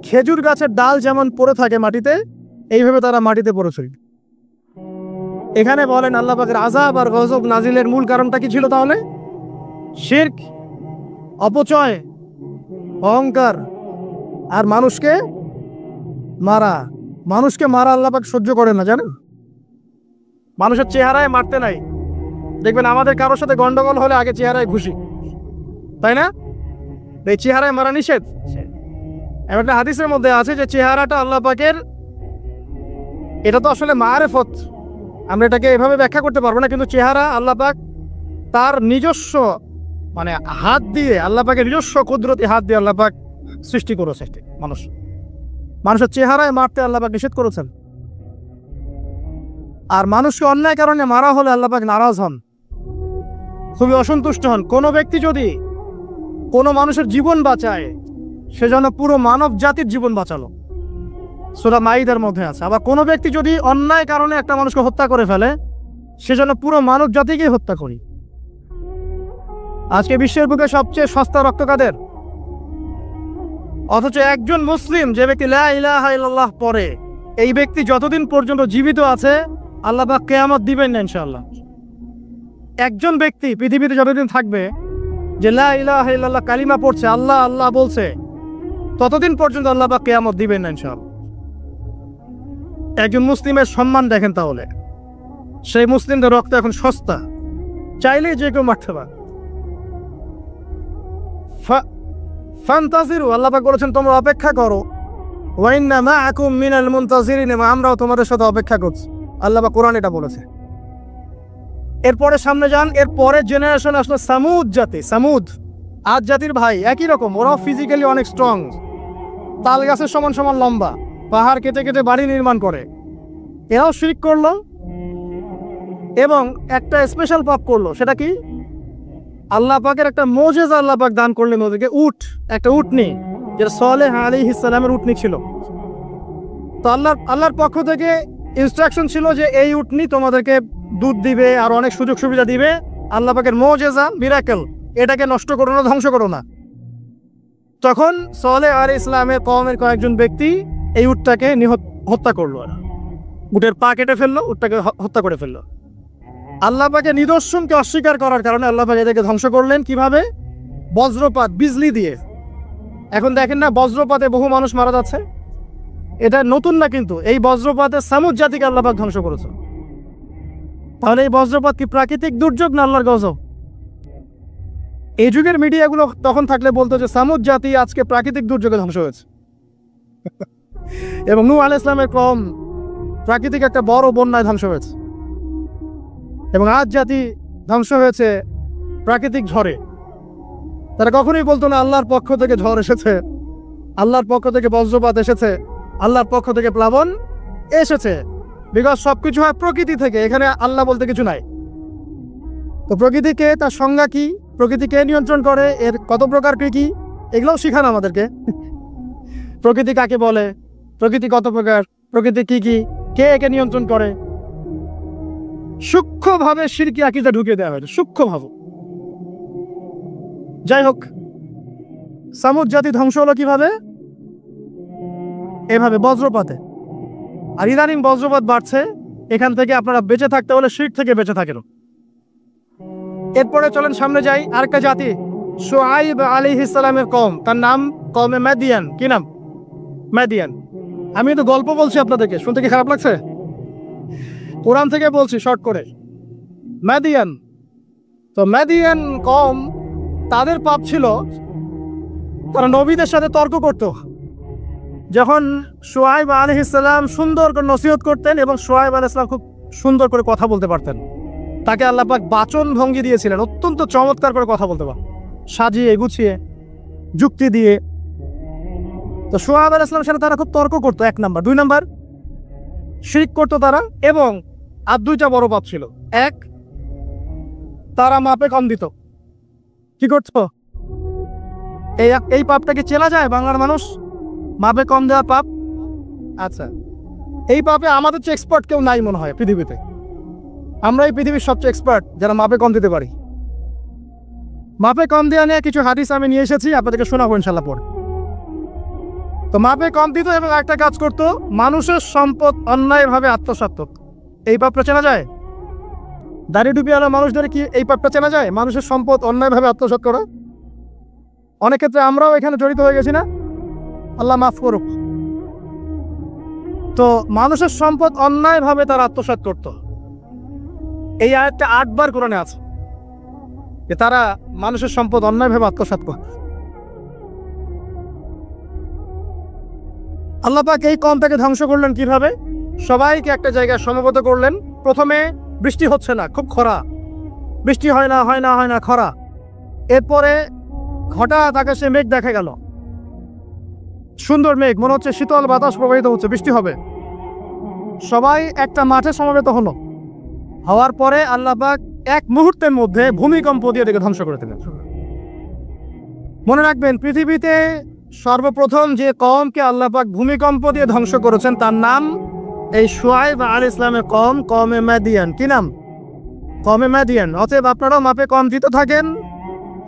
খেজুর গাছের ডাল যেমন পড়ে থাকে মাটিতে, এইভাবে তারা মাটিতে পড়েছিল। এখানে বলেন আল্লাহ পাকের আযাব আর গজব নাজিলের মূল কারণটা কি ছিল তাহলে? শিরক, অপচয়, অহংকার আর মানুষকে মারা। আল্লাহ পাক সহ্য করেন না, জানেন? মানুষের চেহারায় মারতে নাই। দেখবেন আমাদের কারোর সাথে গন্ডগোল হলে আগে চেহারায় ঘুষি, তাই না? এই চেহারায় মারা নিষেধ। একটা হাদিসের মধ্যে আছে যে চেহারাটা আল্লাহ পাকের, এটা তো আসলে মারেফত, আমরা এটাকে এভাবে ব্যাখ্যা করতে পারবো না, কিন্তু চেহারা আল্লাহ পাক তার নিজস্ব মানে হাত দিয়ে, আল্লাহ পাকের নিজস্ব কুদরতি হাত দিয়ে আল্লাহ পাক সৃষ্টি করেছে মানুষের চেহারায় মারতে আল্লাহ পাক নিষেধ করেছেন। আর মানুষকে অন্যায় কারণে মারা হলে আল্লাহ পাক নারাজ হন, খুবই অসন্তুষ্ট হন। কোনো ব্যক্তি যদি কোনো মানুষের জীবন বাঁচায়, সে যেন পুরো মানব জাতির জীবন বাঁচালো, সূরা মাইদার মধ্যে আছে। আবার কোনো ব্যক্তি যদি অন্যায় কারণে একটা মানুষকে হত্যা করে ফেলে, সে যেন পুরো মানব জাতিকে হত্যা করি। আজকে বিশ্বের বুকে সবচেয়ে সস্তা রক্ত কাদের? অথচ একজন মুসলিম যে ব্যক্তি লা ইলাহা ইল্লাল্লাহ পড়ে, এই ব্যক্তি যতদিন পর্যন্ত জীবিত আছে আল্লাহ পাক কিয়ামত দিবেন না ইনশাআল্লাহ। একজন ব্যক্তি পৃথিবীতে যতদিন থাকবে যে লা ইলাহা ইল্লাল্লাহ কালিমা পড়ছে, আল্লাহ আল্লাহ বলছে, ততদিন পর্যন্ত আল্লাহ পাক কিয়ামত দিবেন না ইনশাআল্লাহ। একজন মুসলিমের সম্মান দেখেন, তাহলে সেই মুসলিমদের রক্ত এখন সস্তা, চাইলেই যে কেউ মারতে পারে। ফান্তাজিরু, আল্লাহ পাক বলেছেন তোমরা অপেক্ষা করো, ওয়া ইন্না মাআকুম মিনাল মুনতাজিরিন, আমরাও তোমাদের সাথে অপেক্ষা করছি। আল্লাহ পাক কোরআন এটা বলেছে। এরপরে সামনে যান, এর পরের জেনারেশন আসলো সামুদ জাতি। সামুদ আদ জাতির ভাই, একই রকম, ওরাও ফিজিক্যালি অনেক স্ট্রং, তাল গাছের সমান সমান লম্বা, পাহাড় কেটে কেটে বাড়ি নির্মাণ করে। এরাও শিরক করলো এবং একটা স্পেশাল পাপ করলো। সেটা কি? আল্লাহ পাকের একটা মোজেজা আল্লাহ পাক দান করলেন ওদেরকে, উট, একটা উটনি, যেটা সালেহ আলাইহিস সালামের উটনি ছিল। তো আল্লাহর পক্ষ থেকে ইনস্ট্রাকশন ছিল যে এই উটনি তোমাদেরকে দুধ দিবে আর অনেক সুযোগ সুবিধা দিবে। আল্লাহ পাকের মোজেজা, মিরাকেল, এটাকে নষ্ট করো না, ধ্বংস করো না। তখন সালেহ আলাইহিস সালামের কওমের কয়েকজন ব্যক্তি এই উটটাকে হত্যা করলো। উটের পা কেটে ফেললো, উটটাকে হত্যা করে ফেললো। আল্লাহ পাকের নিদর্শনকে অস্বীকার করার কারণে আল্লাহ পাক এটাকে ধ্বংস করলেন। কিভাবে? বজ্রপাত, বিজলি দিয়ে। এখন দেখেন না, বজ্রপাতে বহু মানুষ মারা যাচ্ছে। এটা নতুন না, কিন্তু এই বজ্রপাতে সামুদ জাতিকে আল্লাহ পাক ধ্বংস করেছে। তাহলে এই বজ্রপাত কি প্রাকৃতিক দুর্যোগ না আল্লাহর গজব? এই যুগের মিডিয়াগুলো তখন থাকলে বলতো যে সামুদ জাতি আজকে প্রাকৃতিক দুর্যোগে ধ্বংস হয়েছে এবং নূহ আলাইহিস সালামের কওম প্রাকৃতিক একটা বড় বন্যায় ধ্বংস হয়েছে, এবং আদ জাতি ধ্বংস হয়েছে প্রাকৃতিক ঝড়ে। তারা কখনোই বলতো না আল্লাহর পক্ষ থেকে ঝড় এসেছে, আল্লাহর পক্ষ থেকে বজ্রপাত এসেছে, আল্লাহর পক্ষ থেকে প্লাবন এসেছে। বিকজ সবকিছু হয় প্রকৃতি থেকে, এখানে আল্লাহ বলতে কিছু নাই। তো প্রকৃতিকে, তার সংজ্ঞা কি, প্রকৃতিকে নিয়ন্ত্রণ করে, এর কত প্রকার কি, এগুলোও শিখান আমাদেরকে। প্রকৃতি কাকে বলে, প্রকৃতি কত প্রকার, প্রকৃতি কি কি, কে একে নিয়ন্ত্রণ করে, সূক্ষ্মভাবে শিরকি আকীদা ঢুকিয়ে দেওয়া হয়েছে, সূক্ষ্মভাবে। যাই হোক, সামুদ জাতি ধ্বংস হলো কিভাবে? এভাবে, বজ্রপাতে। আর ইদানিং বজ্রপাত বাড়ছে। এখান থেকে আপনারা বেঁচে থাকতে হলে শিরক থেকে বেঁচে থাকেন। এরপরে চলেন সামনে যাই, আরেকটা জাতি, শুআইব আলাইহিস সালামের কওম, তার নাম কওমে মাদিয়ান। কি নাম? মাদিয়ান। আমি তো গল্প বলছি আপনাদেরকে, শুনতে কি খারাপ লাগছে? কোরআন থেকে বলছি শর্ট করে। মাদিয়ান, তো মাদিয়ান কওম, তাদের পাপ ছিল তারা নবীদের সাথে তর্ক করত। যখন শুআইব আলাইহিস সালাম সুন্দর করে নসিহত করতেন, এবং শুআইব আলাইহিস সালাম খুব সুন্দর করে কথা বলতে পারতেন, তাকে আল্লাহ পাক বাচন ভঙ্গি দিয়েছিলেন, অত্যন্ত চমৎকার করে কথা বলতে পারেন, সাজিয়ে গুছিয়ে যুক্তি দিয়ে। তো শুআইব আলাইহিস সালামের সাথে তারা খুব তর্ক করতো, 1 নাম্বার। 2 নাম্বার, শিরক করতো তারা। এবং আর 2টা বড় পাপ ছিল। 1, তারা মাপে কম দিত। কি করতো? এই পাপটা কি চেনা যায় বাংলার মানুষ? মাপে কম দেওয়া পাপ। আচ্ছা, এই পাপে আমাদের চেয়ে এক্সপার্ট কেউ নাই মনে হয় পৃথিবীতে। আমরাই পৃথিবীর সবচেয়ে এক্সপার্ট যারা মাপে কম দিতে পারি। মাপে কম দেওয়া নিয়ে কিছু হাদিস আমি নিয়ে এসেছি, আপনাদেরকে শোনাবো ইনশাল্লাহ পরে। তো মাপে কম দিত এবং একটা কাজ করত, মানুষের সম্পদ অন্যায়ভাবে আত্মসাৎ করত। এই পাপটা চেনা যায়? দাড়ি টুপিওয়ালা মানুষদের কি এই পাপটা চেনা যায়? মানুষের সম্পদ অন্যায়ভাবে আত্মসাৎ করা। অনেক ক্ষেত্রে আমরাও এখানে জড়িত হয়ে গেছি না? আল্লাহ মাফ করুক। তো মানুষের সম্পদ অন্যায়ভাবে তারা আত্মসাৎ করত। এই আয়াতটা 8 বার কোরআনে আছে যে তারা মানুষের সম্পদ অন্যায়ভাবে আত্মসাৎ করে। আল্লাহ পাক এই কওমটাকে ধ্বংস করলেন কিভাবে? সবাইকে একটা জায়গায় সমবেত করলেন। প্রথমে বৃষ্টি হচ্ছে না, খুব খরা, বৃষ্টি হয় না খরা। এরপরে হঠাৎ আকাশে মেঘ দেখা গেল, সুন্দর মেঘ, মনে হচ্ছে শীতল বাতাস প্রবাহিত হচ্ছে, বৃষ্টি হবে। সবাই একটা মাঠে সমবেত হলো। হওয়ার পরে আল্লাহ পাক 1 মুহূর্তের মধ্যে ভূমিকম্প দিয়ে এটাকে ধ্বংস করে দিলেন। মনে রাখবেন, পৃথিবীতে সর্বপ্রথম যে কওমকে আল্লাহ পাক ভূমিকম্প দিয়ে ধ্বংস করেছেন তার নাম এই শুআইব আলাইহিস সালামের কওম, কওমে মাদিয়ান। কি নাম? কওমে মাদিয়ান। অতএব আপনারাও মাপে কম দিতে থাকেন,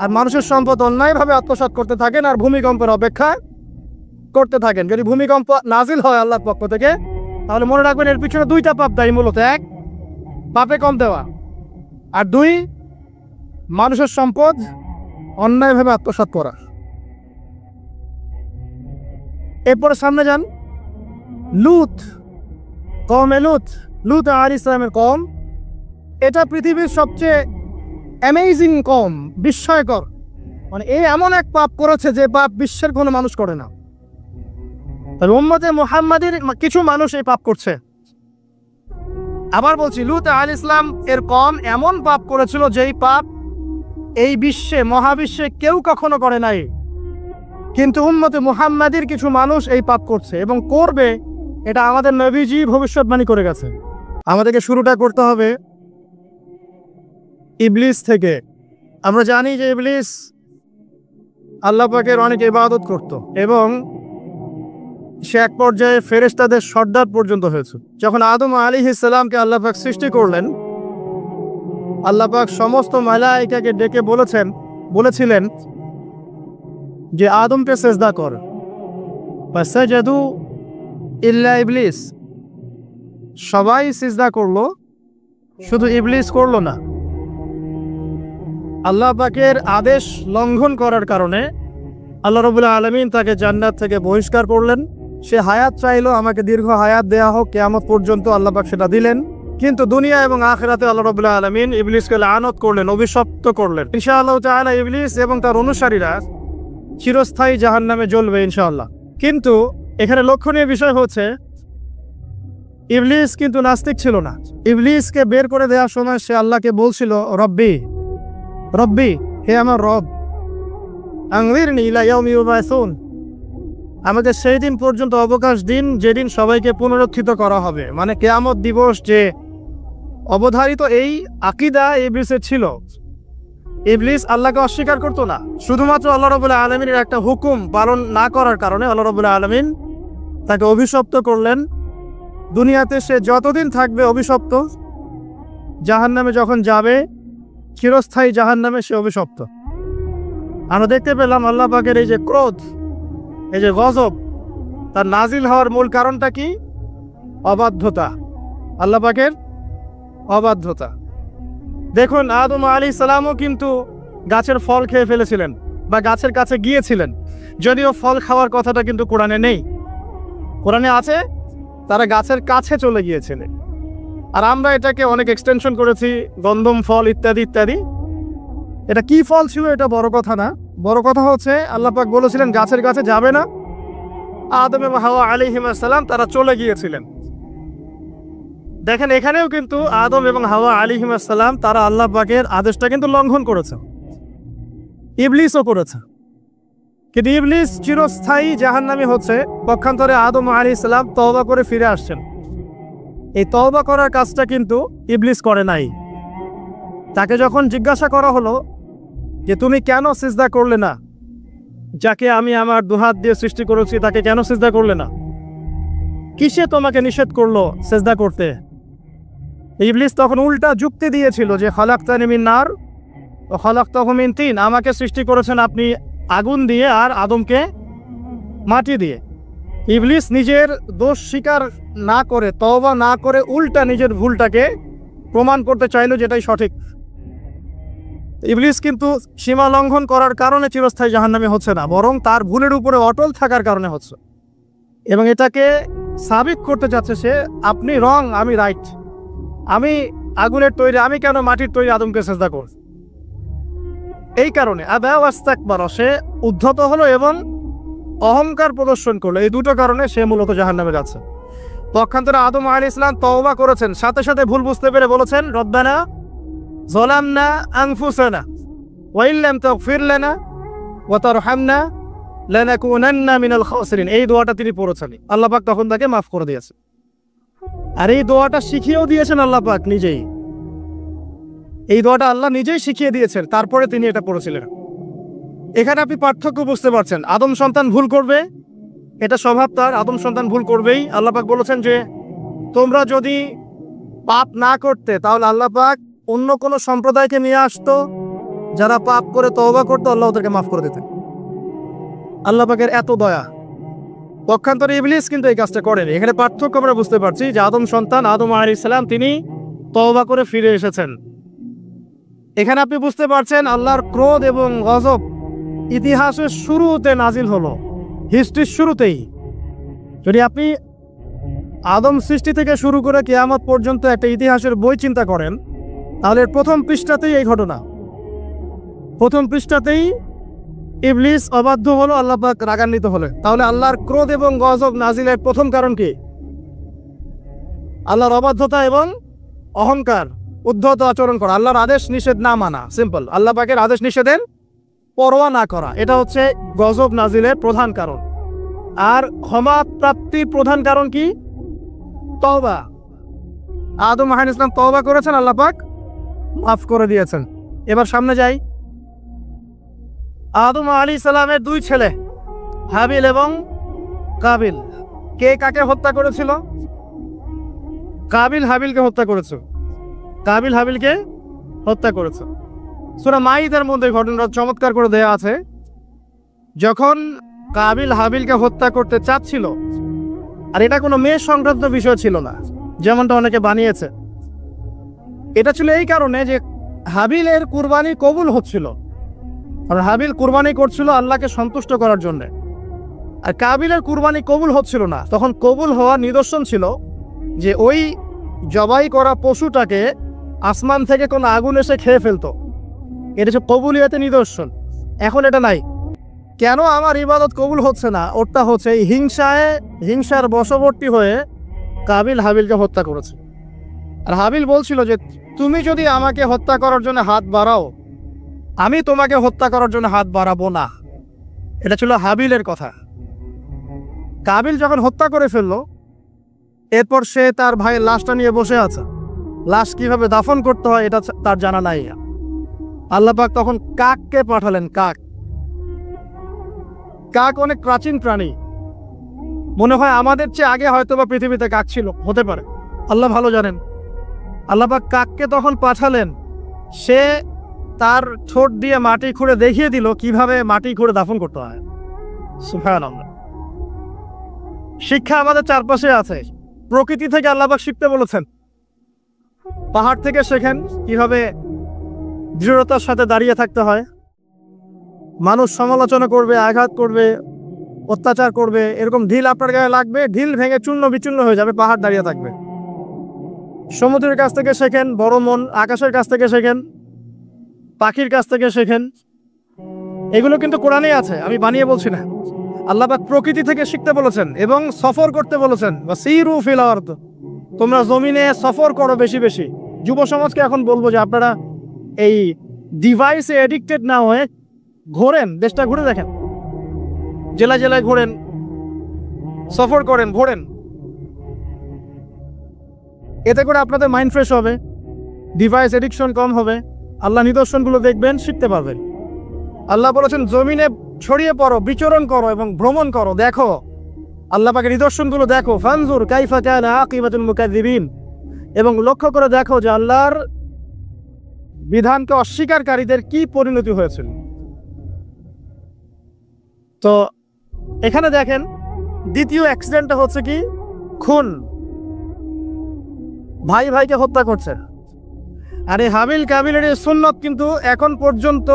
আর মানুষের সম্পদ অন্যায়ভাবে আত্মসাৎ করতে থাকেন, আর ভূমিকম্পের অপেক্ষা করতে থাকেন। যদি ভূমিকম্প নাজিল হয় আল্লাহর পক্ষ থেকে, তাহলে মনে রাখবেন এর পিছনে 2টা পাপ দায়ী মূলত। 1, পাপে কম দেওয়া, আর 2, মানুষের সম্পদ অন্যায়ভাবে আত্মসাৎ করা। এরপরে সামনে যান, লুত, কওমে লুত আলাইহিস সালামের কওম, এটা পৃথিবীর সবচেয়ে অ্যামেজিং কওম, বিস্ময়কর। মানে এই এমন এক পাপ করেছে যে পাপ বিশ্বের কোনো মানুষ করে না। তবে উম্মতে মুহাম্মাদের কিছু মানুষ এই পাপ করছে। আবার বলছি, লুত আলাইহিস সালাম এর কওম এমন পাপ করেছিল যেই পাপ এই বিশ্বে, মহাবিশ্বে কেউ কখনো করে নাই। কিন্তু উম্মতে মুহাম্মাদের কিছু মানুষ এই পাপ করছে এবং করবে, এটা আমাদের নবীজি ভবিষ্যৎবাণী করে গেছে। আমাদেরকে শুরুটা করতে হবে ইবলিস থেকে। আমরা জানি যে ইবলিস আল্লাহ পাকের অনেক ইবাদত করত এবং সে এক পর্যায়ে ফেরেশতাদের সর্দার পর্যন্ত হয়েছে। যখন আদম আলাইহিস সালামকে আল্লাহ পাক সৃষ্টি করলেন, আল্লাহ পাক সমস্ত মালায়েকাকে ডেকে বলেছিলেন যে আদমকে সেজদা কর, ফাসাজাদু ইল্লা ইবলিস। সবাই সিজদা করলো, শুধু ইবলিস করলো না। আল্লাহ পাকের আদেশ লঙ্ঘন করার কারণে আল্লাহ রাব্বুল আলামিন তাকে জান্নাত থেকে বহিষ্কার করলেন। সে হায়াত চাইলো, আমাকে দীর্ঘ হায়াত দেয়া হোক, কিয়ামত পর্যন্ত, আল্লাহ পাক সেটা দিলেন। কিন্তু দুনিয়া এবং আখিরাতে আল্লাহ রাব্বুল আলামিন ইবলিসকে লানত করলেন, অভিশপ্ত করলেন। ইনশাআল্লাহ তাআলা ইবলিস এবং তার অনুসারীরা চিরস্থায়ী জাহান্নামে জ্বলবে ইনশাআল্লাহ। কিন্তু এখানে লক্ষণীয় বিষয় হচ্ছে, ইবলিস কিন্তু নাস্তিক ছিল না। ইবলিসকে বের করে দেওয়ার সময় সে আল্লাহকে বলছিল, রব্বি রব্বি, হে আমার রব, আনজিরনি ইলা ইয়াউমি ইউবাসুন, আমাদের সেই দিন পর্যন্ত অবকাশ দিন যেদিন সবাইকে পুনরুত্থিত করা হবে। মানে কিয়ামত দিবস যে অবধারিত, এই আকীদা ইবলিসের ছিল। ইবলিস আল্লাহকে অস্বীকার করতো না। শুধুমাত্র আল্লাহ রাব্বুল আলামিনের একটা হুকুম পালন না করার কারণে আল্লাহ রাব্বুল আলামিন তাকে অভিশপ্ত করলেন। দুনিয়াতে সে যতদিন থাকবে অভিশপ্ত, জাহান্নামে যখন যাবে চিরস্থায়ী জাহান্নামে সে অভিশপ্ত। আমরা দেখতে পেলাম আল্লাহ পাকের এই যে ক্রোধ, এই যে গজব, তার নাজিল হওয়ার মূল কারণটা কি? অবাধ্যতা, আল্লাহ পাকের অবাধ্যতা। দেখুন, আদম আলাইহিস সালামও কিন্তু গাছের ফল খেয়ে ফেলেছিলেন বা গাছের কাছে গিয়েছিলেন, যদিও ফল খাওয়ার কথাটা কিন্তু কোরআনে নেই। কোরআনে আছে তারা গাছের কাছে চলে গিয়েছিলেন। আর আমরা এটাকে অনেক এক্সটেনশন করেছি, গন্ধম ফল ইত্যাদি ইত্যাদি। এটা কি ফল ছিল এটা বড় কথা না, বড় কথা হচ্ছে আল্লাহ পাক বলেছিলেন গাছের কাছে যাবে না। আদম এবং হাওয়া আলাইহিস সালাম তারা চলে গিয়েছিলেন। দেখেন, এখানেও কিন্তু আদম এবং হাওয়া আলাইহিস সালাম তারা আল্লাহ পাকের আদেশটা কিন্তু লঙ্ঘন করেছে। ইবলিসও করেছে। কিন্তু ইবলিস চিরস্থায়ী জাহান্নামী হচ্ছে। পক্ষান্তরে আদম আলাইহিস সালাম তওবা করে ফিরে আসছেন। এই তওবা করার কাজটা কিন্তু ইবলিস করে নাই। তাকে যখন জিজ্ঞাসা করা হলো যে তুমি কেন সিজদা করলে না, যাকে আমি আমার দুহাত দিয়ে সৃষ্টি করেছি তাকে কেন সিজদা করলে না, কিসে তোমাকে নিষেধ করলো সিজদা করতে? ইবলিস তখন উল্টা যুক্তি দিয়েছিল যে খালাকতানি মিন নার ওয়া খালাকতাহু মিন তিন, আমাকে সৃষ্টি করেছেন আপনি আগুন দিয়ে আর আদমকে মাটি দিয়ে। ইবলিস নিজের দোষ স্বীকার না করে, তওবা না করে, উল্টা নিজের ভুলটাকে প্রমাণ করতে চাইল যেটাই সঠিক। ইবলিস কিন্তু সীমা লঙ্ঘন করার কারণে চিরস্থায়ী জাহান্নামী হচ্ছে না, বরং তার ভুলের উপরে অটল থাকার কারণে হচ্ছে। এবং এটাকে সাবিত করতে যাচ্ছে সে, আপনি রং, আমি রাইট, আমি আগুনের তৈরি, আমি কেন মাটির তৈরি আদমকে সিজদা করব? এই কারণে আবা ওয়াস্তাকবার, সে উদ্ধত হলো এবং অহংকার প্রদর্শন করলো। এই দুটো কারণে সে মূলত জাহান্নামে যাচ্ছে। পক্ষান্তরে আদম আলাইহিস সালাম তওবা করেছেন, সাথে সাথে ভুল বুঝতে পেরে বলেছেন, রব্বানা যালামনা আনফুসানা ওয়া ইল্লাম তাগফির লানা ওয়া তারহামনা লানাকুনান্না মিনাল খাসিরিন। এই দোয়াটা তিনি পড়েছেন, আল্লাহ পাক তখন তাকে মাফ করে দিয়েছেন। আর এই দোয়াটা শিখিয়েও দিয়েছেন আল্লাহ পাক নিজেই। এই দোয়াটা আল্লাহ নিজেই শিখিয়ে দিয়েছেন, তারপরে তিনি এটা পড়েছিলেন। এখানে আপনি পার্থক্য বুঝতে পারছেন। আদম সন্তান ভুল করবে, এটা স্বভাব তার, আদম সন্তান ভুল করবেই। আল্লাহ পাক বলেছেন যে তোমরা যদি পাপ না করতে তাহলে আল্লাহ পাক অন্য কোনো সম্প্রদায়কে নিয়ে আসতো, যারা পাপ করে তওবা করতো, আল্লাহ ওদেরকে মাফ করে দিতেন। আল্লাহ পাকের এত দয়া। পক্ষান্তরে ইবলিস কিন্তু এই কাজটা করেনি। এখানে পার্থক্য আমরা বুঝতে পারছি যে আদম সন্তান আদম আলাইহিস সালাম তিনি তওবা করে ফিরে এসেছেন। এখানে আপনি বুঝতে পারছেন আল্লাহর ক্রোধ এবং গজব ইতিহাসের শুরুতে নাজিল হলো, হিস্ট্রির শুরুতেই। যদি আপনি আদম সৃষ্টি থেকে শুরু করে কিয়ামত পর্যন্ত একটা ইতিহাসের বই চিন্তা করেন, তাহলে প্রথম পৃষ্ঠাতেই এই ঘটনা। প্রথম পৃষ্ঠাতেই ইবলিস অবাধ্য হলো, আল্লাহ পাক রাগান্বিত হলেন। তাহলে আল্লাহর ক্রোধ এবং গজব নাজিলের প্রথম কারণ কি? আল্লাহর অবাধ্যতা এবং অহংকার, উদ্ধত আচরণ করা, আল্লাহর আদেশ নিষেধ না মানা। সিম্পল, আল্লাহ পাকের আদেশ নিষেধের পরোয়া না করা, এটা হচ্ছে গজব নাজিলের প্রধান কারণ। আর ক্ষমা প্রাপ্তির প্রধান কারণ কি? তওবা। আদম আলাইহিস সালাম তওবা করেছেন, আল্লাহ পাক মাফ করে দিয়েছেন। এবার সামনে যাই। আদম আলাইহিস সালামের দুই ছেলে হাবিল এবং কাবিল, কে কাকে হত্যা করেছিল? কাবিল হাবিলকে হত্যা করেছে। কাবিল হাবিলকে হত্যা করেছে। সূরা মাইদার মধ্যে ঘটনাটা চমৎকার করে দেয়া আছে। যখন কাবিল হাবিলকে হত্যা করতে চাচ্ছিল, আর এটা কোনো মেয়ে সংক্রান্ত বিষয় ছিল না যেমনটা অনেকে বানিয়েছে, এটা ছিল এই কারণে যে হাবিলের কুরবানি কবুল হচ্ছিল, আর হাবিল কুরবানি করছিল আল্লাহকে সন্তুষ্ট করার জন্য, আর কাবিলের কুরবানি কবুল হচ্ছিল না। তখন কবুল হওয়ার নিদর্শন ছিল যে ওই জবাই করা পশুটাকে আসমান থেকে কোনো আগুন এসে খেয়ে ফেলতো। এটা হচ্ছে কবুলিয়াতের নিদর্শন। এখন এটা নাই। কেন আমার ইবাদত কবুল হচ্ছে না? ওটা হচ্ছে এই হিংসার বশবর্তী হয়ে কাবিল হাবিলকে হত্যা করেছে। আর হাবিল বলছিল যে তুমি যদি আমাকে হত্যা করার জন্য হাত বাড়াও, আমি তোমাকে হত্যা করার জন্য হাত বাড়াবো না। এটা ছিল হাবিলের কথা। কাবিল যখন হত্যা করে ফেললো, এরপর সে তার ভাইয়ের লাশটা নিয়ে বসে আছে। লাশ কিভাবে দাফন করতে হয় এটা তার জানা নাই। আল্লাহ পাক তখন কাককে পাঠালেন। কাক অনেক প্রাচীন প্রাণী, মনে হয় আমাদের চেয়ে আগে হয়তো বা পৃথিবীতে কাক ছিল, হতে পারে, আল্লাহ ভালো জানেন। আল্লাহ পাক কাককে তখন পাঠালেন। সে তার ঠোঁট দিয়ে মাটি খুঁড়ে দেখিয়ে দিল কিভাবে মাটি খুঁড়ে দাফন করতে হয়। সুবহানাল্লাহ। শিক্ষা আমাদের চারপাশে আছে। প্রকৃতি থেকে আল্লাহ পাক শিখতে বলেছেন। পাহাড় থেকে শেখেন কিভাবে দৃঢ়তার সাথে দাঁড়িয়ে থাকতে হয়। মানুষ সমালোচনা করবে, আঘাত করবে, অত্যাচার করবে, এরকম ঢিল আপনার গায়ে লাগবে, ঢিল ভেঙে চূর্ণ বিচূর্ণ হয়ে যাবে, পাহাড় দাঁড়িয়ে থাকবে। সমুদ্রের কাছ থেকে শেখেন বড় মন, আকাশের কাছ থেকে শেখেন, পাখির কাছ থেকে শেখেন। এগুলো কিন্তু কোরআনেই আছে, আমি বানিয়ে বলছি না। আল্লাহ পাক প্রকৃতি থেকে শিখতে বলেছেন এবং সফর করতে বলেছেন। সিরু ফিল আরদ, তোমরা জমিনে সফর করো বেশি বেশি। যুব সমাজকে এখন বলবো যে আপনারা এই ডিভাইসে এডিক্টেড না হয়ে ঘোরেন, দেশটা ঘুরে দেখেন, জেলায় জেলায় ঘোরেন, সফর করেন, ঘোরেন। এতে করে আপনাদের মাইন্ড ফ্রেশ হবে, ডিভাইস এডিকশন কম হবে, আল্লাহ নিদর্শনগুলো দেখবেন, শিখতে পারবেন। আল্লাহ বলেছেন জমিনে ছড়িয়ে পড়ো, বিচরণ করো এবং ভ্রমণ করো, দেখো আল্লাহ পাকের নিদর্শনগুলো দেখো। ফানজুর কাইফা কানা আকিবাতুল মুকাজ্জিবিন, এবং লক্ষ্য করে দেখো যে আল্লাহর বিধানকে অস্বীকারীদের কি পরিণতি হয়েছিল। তো এখানে দেখেন দ্বিতীয় অ্যাক্সিডেন্টটা হচ্ছে কি? খুন। ভাই ভাইকে হত্যা করছে। আর এই হাবিল কাবিলের এই সুন্নত কিন্তু এখন পর্যন্ত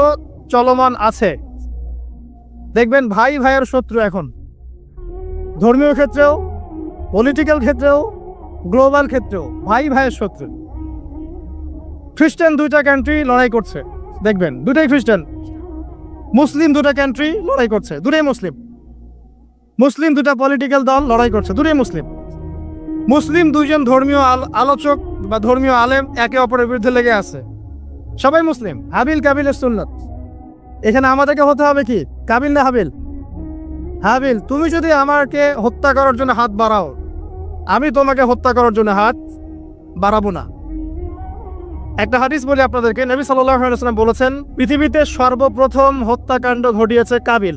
চলমান আছে। দেখবেন ভাই ভাইয়ের শত্রু এখন, ধর্মীয় ক্ষেত্রেও, পলিটিক্যাল ক্ষেত্রেও, গ্লোবাল ক্ষেত্রেও ভাই ভাইয়ের শত্রু। খ্রিস্টান দুইটা কান্ট্রি লড়াই করছে, দেখবেন দুটাই খ্রিস্টান। মুসলিম দুটা কান্ট্রি লড়াই করছে, দুটাই মুসলিম। মুসলিম দুটা পলিটিক্যাল দল লড়াই করছে, দুটাই মুসলিম। মুসলিম দুইজন ধর্মীয় আলোচক বা ধর্মীয় আলেম একে অপরের বিরুদ্ধে লেগে আছে, সবাই মুসলিম। হাবিল কাবিলের সুন্নত। এখানে আমাদেরকে হতে হবে কি? কাবিল না হাবিল? হাবিল। তুমি যদি আমাকে হত্যা করার জন্য হাত বাড়াও, আমি তোমাকে হত্যা করার জন্য হাত বাড়াবো না। একটা হাদিস বলি আপনাদেরকে। নবী সাল্লাল্লাহু আলাইহি ওয়াসাল্লাম বলেছেন পৃথিবীতে সর্বপ্রথম হত্যাকাণ্ড ঘটিয়েছে কাবিল।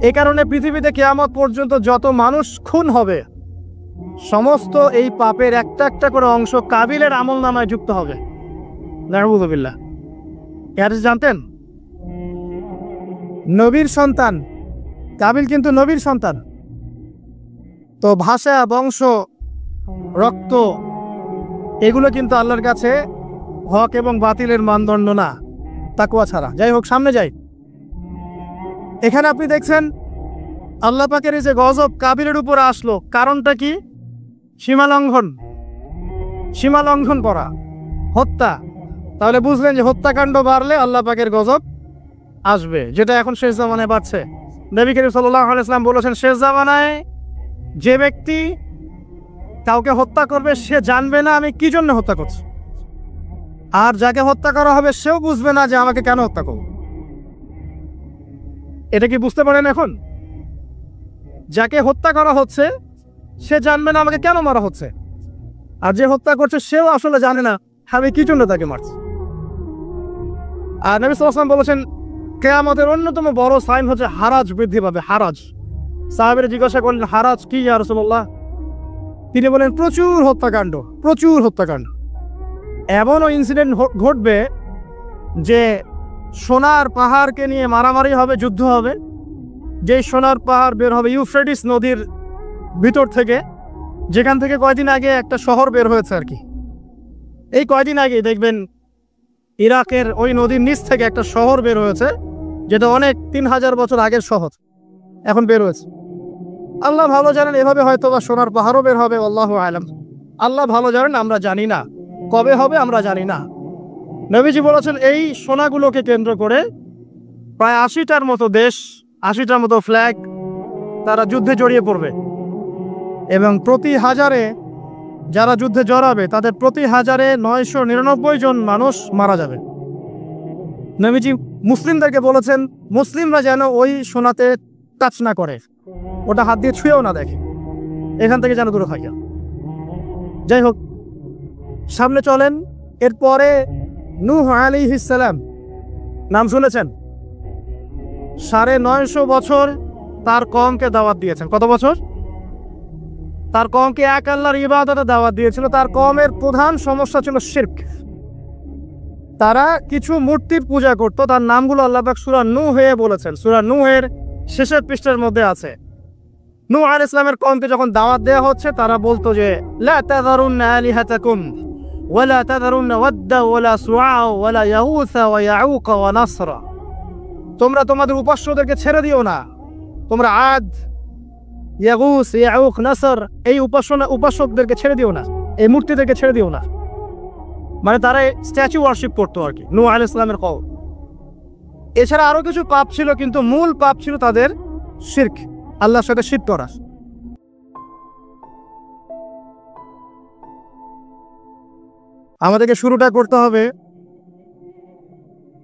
এই কারণে পৃথিবীতে কিয়ামত পর্যন্ত যত মানুষ খুন হবে, সমস্ত এই পাপের একটা একটা করে অংশ কাবিলের আমলনামায় যুক্ত হবে। নাউযুবিল্লাহ। এর জানতেন? নবীর সন্তান কাবিল কিন্তু নবীর সন্তান। তো ভাষা, বংশ, রক্ত এগুলো কিন্তু আল্লাহর কাছে হক এবং বাতিলের মানদণ্ড না, তাকওয়া ছাড়া। যাই হোক, সামনে যাই। এখানে আপনি দেখছেন আল্লাহ পাকের এই যে গজব কাবিলের উপরে আসলো, কারণটা কি? সীমা লঙ্ঘন করা, হত্যা। তাহলে বুঝলেন যে হত্যাকাণ্ড বাড়লে আল্লাহ পাকের গজব আসবে, যেটা এখন শেষ জামানায় বাড়ছে। নবী করিম সাল্লাল্লাহু আলাইহি ওয়াসাল্লাম বলেছেন, শেষ জামানায় যে ব্যক্তি কাউকে হত্যা করবে সে জানবে না আমি কি জন্য হত্যা করছি, আর যাকে হত্যা করা হবে সেও বুঝবে না যে আমাকে কেন হত্যা করব। এটা কি বুঝতে পারেন? এখন যাকে হত্যা করা হচ্ছে সে জানবে না আমাকে কেন মারা হচ্ছে, আর যে হত্যা করছে সেও আসলে জানে না আমি কি জন্য তাকে মারছি। আর নবী সাল্লাল্লাহু আলাইহি ওয়াসাল্লাম বলেছেন, কিয়ামতের অন্যতম বড় সাইন হচ্ছে হারাজ বৃদ্ধি পাবে। হারাজ। সাহাবীরা জিজ্ঞাসা করলেন, হারাজ কি ইয়া রাসূলুল্লাহ? তিনি বলেন, প্রচুর হত্যাকাণ্ড। এমনও ইনসিডেন্ট ঘটবে যে সোনার পাহাড়কে নিয়ে মারামারি হবে, যুদ্ধ হবে। যে সোনার পাহাড় বের হবে ইউফ্রেটিস নদীর ভিতর থেকে, যেখান থেকে কয়দিন আগে একটা শহর বের হয়েছে আর কি। এই কয়দিন আগে দেখবেন ইরাকের ওই নদীর নিচ থেকে একটা শহর বের হয়েছে, যেটা অনেক 3000 বছর আগের শহর এখন বের হয়েছে। আল্লাহ ভালো জানেন, এভাবে হয়তো বা সোনার পাহাড়ও বের হবে, আল্লাহু আলাম। আল্লাহ ভালো জানেন, আমরা জানি না কবে হবে, আমরা জানি না। নবীজি বলেছেন, এই সোনাগুলোকে কেন্দ্র করে প্রায় 80টার মতো দেশ, 80টার মতো ফ্ল্যাগ তারা যুদ্ধে জড়িয়ে পড়বে, এবং প্রতি হাজারে যারা যুদ্ধে জড়াবে তাদের প্রতি হাজারে 999 জন মানুষ মারা যাবে। নবীজি মুসলিমদেরকে বলেছেন, মুসলিমরা যেন ওই সোনাতে টাচ না করে, ওটা হাত দিয়ে ছুঁয়েও না দেখে, এখান থেকে যেন দূরে থাকে। যাই হোক, সামনে চলেন। এরপরে নূহ আলাইহিস সালাম, নাম শুনেছেন? 950 বছর তার কওমকে দাওয়াত দিয়েছেন। কত বছর? তার কওমকে এক আল্লাহর ইবাদতে দাওয়াত দিয়েছিল। তার কওমের প্রধান সমস্যা ছিল শিরক। তারা কিছু মূর্তির পূজা করত। তার নামগুলো আল্লাহ পাক সূরা নূহে বলেছেন। সূরা নূহের শেষের পৃষ্ঠার মধ্যে আছে। নূহ আলাইহিস সালামের কওমকে যখন দাওয়াত দেওয়া হচ্ছে, তারা বলতো যে লা তাযারুন্না আলিহাতাকুম ওয়ালা তাযারুন্না ওয়াদ্দা ওয়ালা সুআ ওয়ালা ইয়াউসা ওয়া ইয়াউক ওয়া নাসরা। তোমরা তোমাদের উপাস্যদেরকে ছেড়ে দিও না। তোমরা আদ, ইয়াগুস, ইয়াউক, নাসর এই উপাসকদেরকে ছেড়ে দিও না, এই মূর্তিদেরকে ছেড়ে দিও না। মানে তারা স্ট্যাচু ওয়ার্শিপ করতো আর কি, নূহ আলাইহিস সালামের কওম। এছাড়া আরো কিছু পাপ ছিল, কিন্তু মূল পাপ ছিল তাদের শিরক, আল্লাহর সাথে শিরক করা। আমাদেরকে শুরুটা করতে হবে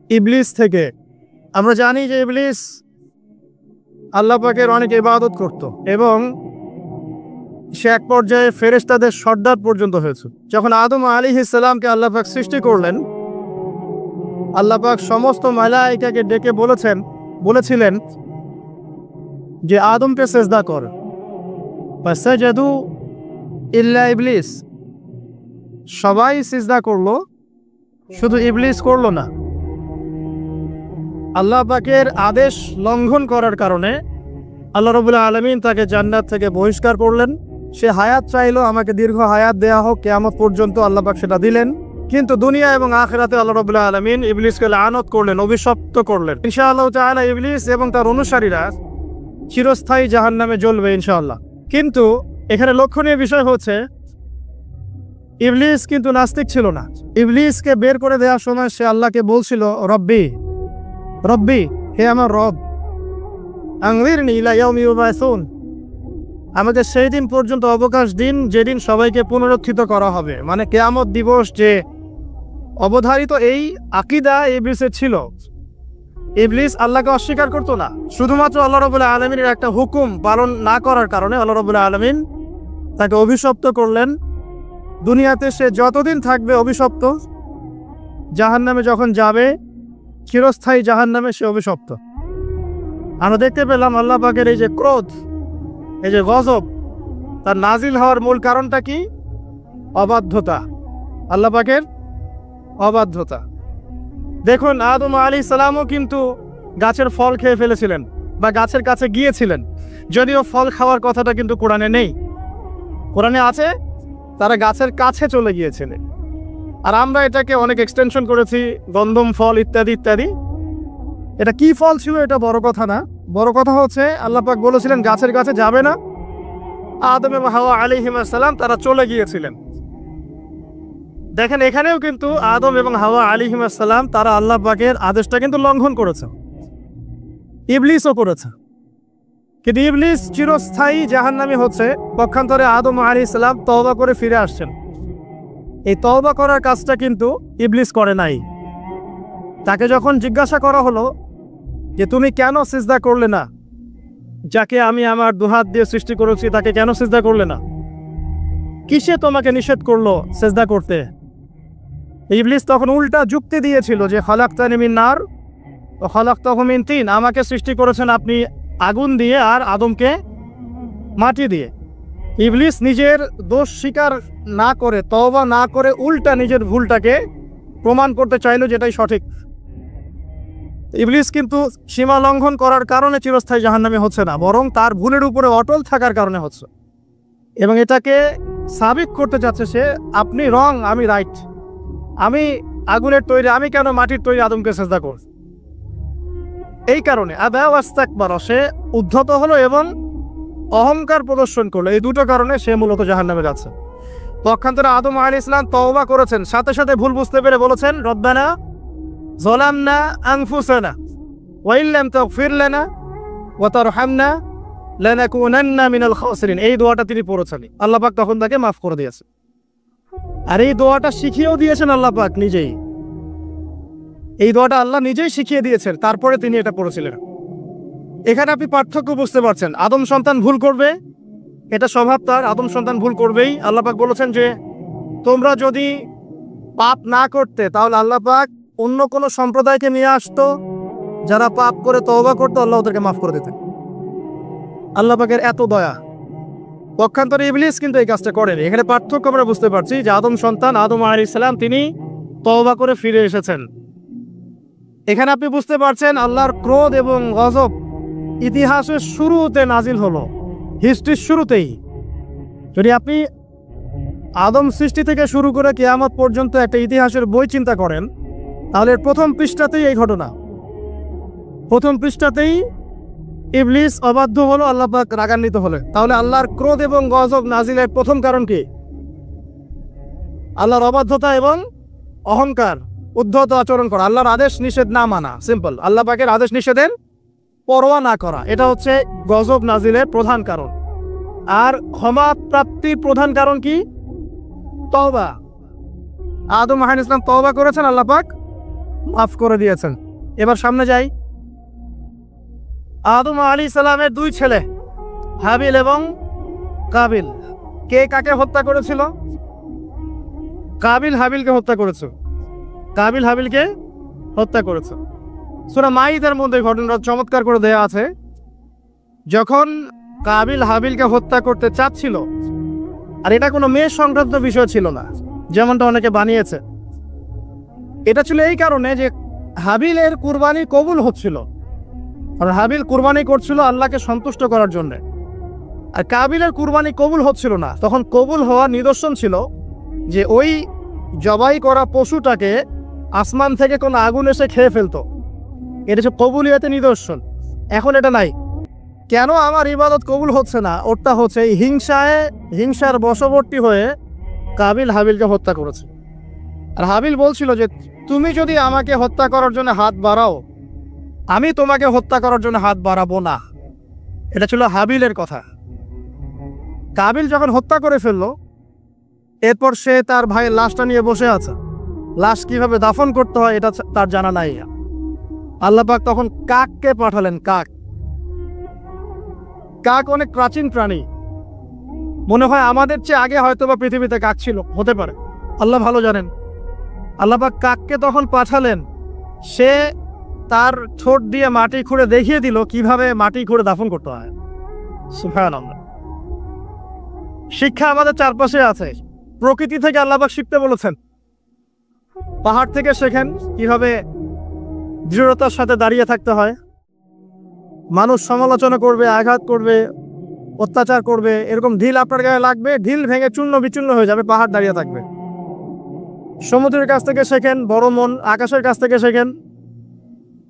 ইবলিস থেকে। আমরা জানি যে ইবলিস আল্লাহ পাকের অনেক ইবাদত করত, এবং সে এক পর্যায়ে ফেরেশতাদের সর্দার পর্যন্ত হয়েছে। যখন আদম আলাইহিস সালামকে আল্লাহ পাক সৃষ্টি করলেন, আল্লাহ পাক সমস্ত মালায়েকাকে ডেকে বলেছিলেন যে আদমকে সেজদা কর। ফাসাজাদু ইল্লা ইবলিস। সবাই সিজদা করলো, শুধু ইবলিস করলো না। আল্লাহ পাকের আদেশ লঙ্ঘন করার কারণে আল্লাহ রাব্বুল আলামিন তাকে জান্নাত থেকে বহিষ্কার করলেন। সে হায়াত চাইলো, আমাকে দীর্ঘ হায়াত দেয়া হোক কিয়ামত পর্যন্ত, আল্লাহ পাক সেটা দিলেন। কিন্তু দুনিয়া এবং আখিরাতে আল্লাহ রাব্বুল আলামিন ইবলিসকে লানত করলেন, অভিশপ্ত করলেন। ইনশাআল্লাহ তাআলা ইবলিস এবং তার অনুসারীরা চিরস্থায়ী জাহান্নামে জ্বলবে ইনশাআল্লাহ। কিন্তু এখানে লক্ষণীয় বিষয় হচ্ছে, ইবলিস কিন্তু নাস্তিক ছিল না। ইবলিসকে বের করে দেওয়ার সময় সে আল্লাহকে বলছিল, রব্বি রব্বি, হে আমার রব, আনজিরনি ইলা ইয়াউমি ইউবাসুন, আমাকে সেই দিন পর্যন্ত অবকাশ দিন যেদিন সবাইকে পুনরুত্থিত করা হবে। মানে কিয়ামত দিবস যে অবধারিত, এই আকীদা ইবলিসের ছিল। ইবলিস আল্লাহকে অস্বীকার করতো না। শুধুমাত্র আল্লাহ রাব্বুল আলামিনের একটা হুকুম পালন না করার কারণে আল্লাহ রাব্বুল আলামিন তাকে অভিশপ্ত করলেন। দুনিয়াতে সে যতদিন থাকবে অভিশপ্ত, জাহান্নামে যখন যাবে চিরস্থায়ী জাহান্নামে সে অভিশপ্ত। আমরা দেখতে পেলাম আল্লাহ পাকের এই যে ক্রোধ, এই যে গজব, তার নাজিল হওয়ার মূল কারণটা কি? অবাধ্যতা, আল্লাহ পাকের অবাধ্যতা। দেখুন, আদম আলাইহিস সালামও কিন্তু গাছের ফল খেয়ে ফেলেছিলেন বা গাছের কাছে গিয়েছিলেন, যদিও ফল খাওয়ার কথাটা কিন্তু কোরআনে নেই। কোরআনে আছে তারা গাছের কাছে চলে গিয়েছিলেন। আর আমরা এটাকে অনেক এক্সটেনশন করেছি, গন্ধম ফল ইত্যাদি ইত্যাদি। এটা কি ফল ছিল এটা বড় কথা না, বড় কথা হচ্ছে আল্লাহ পাক বলেছিলেন গাছের কাছে যাবে না। আদম এবং হাওয়া আলাইহিস সালাম তারা চলে গিয়েছিলেন। দেখেন এখানেও কিন্তু আদম এবং হাওয়া আলাইহিস সালাম তারা আল্লাহ পাকের আদেশটা কিন্তু লঙ্ঘন করেছে, ইবলিসও করেছে। কিন্তু ইবলিস চিরস্থায়ী জাহান্নামী হচ্ছে, পক্ষান্তরে আদম আলাইহিস সালাম তওবা করে ফিরে আসছেন। এই তওবা করার কাজটা কিন্তু ইবলিস করে নাই। তাকে যখন জিজ্ঞাসা করা হলো যে তুমি কেন সিজদা করলে না, যাকে আমি আমার দুহাত দিয়ে সৃষ্টি করেছি তাকে কেন সিজদা করলে না, কিসে তোমাকে নিষেধ করলো সিজদা করতে? ইবলিস তখন উল্টা যুক্তি দিয়েছিল যে খালাকতানি মিন নার ওয়া খালাকতাহু মিন তিন, আমাকে সৃষ্টি করেছেন আপনি আগুন দিয়ে আর আদমকে মাটি দিয়ে। ইবলিস নিজের দোষ স্বীকার না করে, তওবা না করে, উল্টা নিজের ভুলটাকে প্রমাণ করতে চাইলো যেটাই সঠিক। ইবলিস কিন্তু সীমা লঙ্ঘন করার কারণে চিরস্থায়ী জাহান্নামী হচ্ছে না, বরং তার ভুলের উপরে অটল থাকার কারণে হচ্ছে, এবং এটাকে সাবিত করতে চাচ্ছে সে আপনি রং, আমি রাইট, আমি আগুনের তৈরি, আমি কেন মাটির তৈরি আদমকে সিজদা করব। এই কারণে আবা ওয়াস্তাকবার, সে উদ্ধত হলো এবং অহংকার প্রদর্শন করলো। এই দুটো কারণে সে মূলত জাহান্নামে যাচ্ছে। পক্ষান্তরে আদম আলাইহিস সালাম তওবা করেছেন, সাথে সাথে ভুল বুঝতে পেরে বলেছেন রব্বানা যালামনা আনফুসানা ওয়া ইল্লাম তাগফির লানা ওয়া তারহামনা লানাকুনান্না মিনাল খাসিরিন। এই দোয়াটা তিনি পড়েছেন, আল্লাহ পাক তখন তাকে মাফ করে দিয়েছে। আর এই দোয়াটা শিখিয়েও দিয়েছেন আল্লাহ পাক নিজেই। এই দোয়াটা আল্লাহ নিজেই শিখিয়ে দিয়েছেন, তারপরে তিনি এটা পড়েছিলেন। এখানে আপনি পার্থক্য বুঝতে পারছেন। আদম সন্তান ভুল করবে, এটা স্বভাব তার, আদম সন্তান ভুল করবেই। আল্লাহ পাক বলেছেন যে তোমরা যদি পাপ না করতে তাহলে আল্লাহ পাক অন্য কোনো সম্প্রদায়কে নিয়ে আসতো, যারা পাপ করে তওবা করতো, আল্লাহ ওদেরকে মাফ করে দিতেন। আল্লাহ পাকের এত দয়া। পক্ষান্তরে ইবলিস কিন্তু এই কাজটা করেনি। এখানে পার্থক্য আমরা বুঝতে পারছি যে আদম সন্তান আদম আলাইহিস সালাম তিনি তওবা করে ফিরে এসেছেন। এখানে আপনি বুঝতে পারছেন আল্লাহর ক্রোধ এবং গজব ইতিহাসের শুরুতে নাজিল হলো, হিস্ট্রির শুরুতেই। যদি আপনি আদম সৃষ্টি থেকে শুরু করে কিয়ামত পর্যন্ত একটা ইতিহাসের বই চিন্তা করেন, তাহলে প্রথম পৃষ্ঠাতেই এই ঘটনা। প্রথম পৃষ্ঠাতেই ইবলিস অবাধ্য হলো, আল্লাহ পাক রাগান্বিত হলেন। তাহলে আল্লাহর ক্রোধ এবং গজব নাজিলের প্রথম কারণ কি? আল্লাহর অবাধ্যতা এবং অহংকার, উদ্ধত আচরণ করা, আল্লাহর আদেশ নিষেধ না মানা। সিম্পল, আল্লাহ পাকের আদেশ নিষেধের পরোয়া না করা, এটা হচ্ছে গজব নাজিলের প্রধান কারণ। আর ক্ষমা প্রাপ্তির প্রধান কারণ কি? তওবা। আদম আলাইহিস সালাম তওবা করেছেন, আল্লাহ পাক মাফ করে দিয়েছেন। এবার সামনে যাই। আদম আলাইহিস সালামের দুই ছেলে হাবিল এবং কাবিল, কে কাকে হত্যা করেছিল? কাবিল হাবিলকে হত্যা করেছে। কাবিল হাবিলকে হত্যা করেছে। সূরা মাইদার মধ্যে ঘটনাটা চমৎকার করে দেয়া আছে। যখন কাবিল হাবিলকে হত্যা করতে চাচ্ছিল, আর এটা কোনো মেয়ে সংক্রান্ত বিষয় ছিল না যেমনটা অনেকে বানিয়েছে, এটা ছিল এই কারণে যে হাবিলের কুরবানি কবুল হচ্ছিল, আর হাবিল কুরবানি করছিল আল্লাহকে সন্তুষ্ট করার জন্য, আর কাবিলের কুরবানি কবুল হচ্ছিল না। তখন কবুল হওয়ার নিদর্শন ছিল যে ওই জবাই করা পশুটাকে আসমান থেকে কোনো আগুন এসে খেয়ে ফেলতো। এটা হচ্ছে কবুলিয়াতের নিদর্শন। এখন এটা নাই। কেন আমার ইবাদত কবুল হচ্ছে না? ওটা হচ্ছে এই হিংসার বশবর্তী হয়ে কাবিল হাবিলকে হত্যা করেছে। আর হাবিল বলছিল যে তুমি যদি আমাকে হত্যা করার জন্য হাত বাড়াও, আমি তোমাকে হত্যা করার জন্য হাত বাড়াবো না। এটা ছিল হাবিলের কথা। কাবিল যখন হত্যা করে ফেললো, এরপর সে তার ভাইয়ের লাশটা নিয়ে বসে আছে। লাশ কিভাবে দাফন করতে হয় এটা তার জানা নাই। আল্লাহ পাক তখন কাককে পাঠালেন। কাক অনেক প্রাচীন প্রাণী, মনে হয় আমাদের চেয়ে আগে হয়তো বা পৃথিবীতে কাক ছিল, হতে পারে, আল্লাহ ভালো জানেন। আল্লাহ পাক কাককে তখন পাঠালেন। সে তার ঠোঁট দিয়ে মাটি খুঁড়ে দেখিয়ে দিল কিভাবে মাটি খুঁড়ে দাফন করতে হয়। সুবহানাল্লাহ। শিক্ষা আমাদের চারপাশে আছে। প্রকৃতি থেকে আল্লাহ পাক শিখতে বলেছেন। পাহাড় থেকে শেখেন কিভাবে দৃঢ়তার সাথে দাঁড়িয়ে থাকতে হয়। মানুষ সমালোচনা করবে, আঘাত করবে, অত্যাচার করবে, এরকম ঢিল আপনার গায়ে লাগবে, ঢিল ভেঙে চূর্ণ বিচূর্ণ হয়ে যাবে, পাহাড় দাঁড়িয়ে থাকবে। সমুদ্রের কাছ থেকে শেখেন বড় মন, আকাশের কাছ থেকে শেখেন,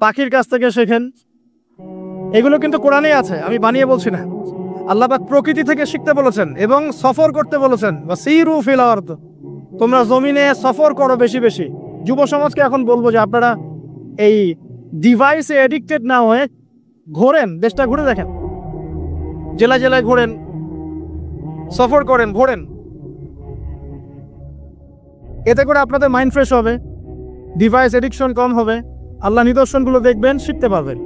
পাখির কাছ থেকে শেখেন। এগুলো কিন্তু কোরআনেই আছে, আমি বানিয়ে বলছি না। আল্লাহ পাক প্রকৃতি থেকে শিখতে বলেছেন এবং সফর করতে বলেছেন, ওয়াসিরু ফিল আরদ, তোমরা জমিনে সফর করো বেশি বেশি। যুব সমাজকে এখন বলবো যে আপনারা এই ডিভাইসে এডিক্টেড না হয়ে ঘোরেন, দেশটা ঘুরে দেখেন, জেলা জেলায় ঘোরেন, সফর করেন, ঘোরেন। এতে করে আপনাদের মাইন্ড ফ্রেশ হবে, ডিভাইস এডিকশন কম হবে, আল্লাহ নিদর্শনগুলো দেখবেন, শিখতে পারবেন।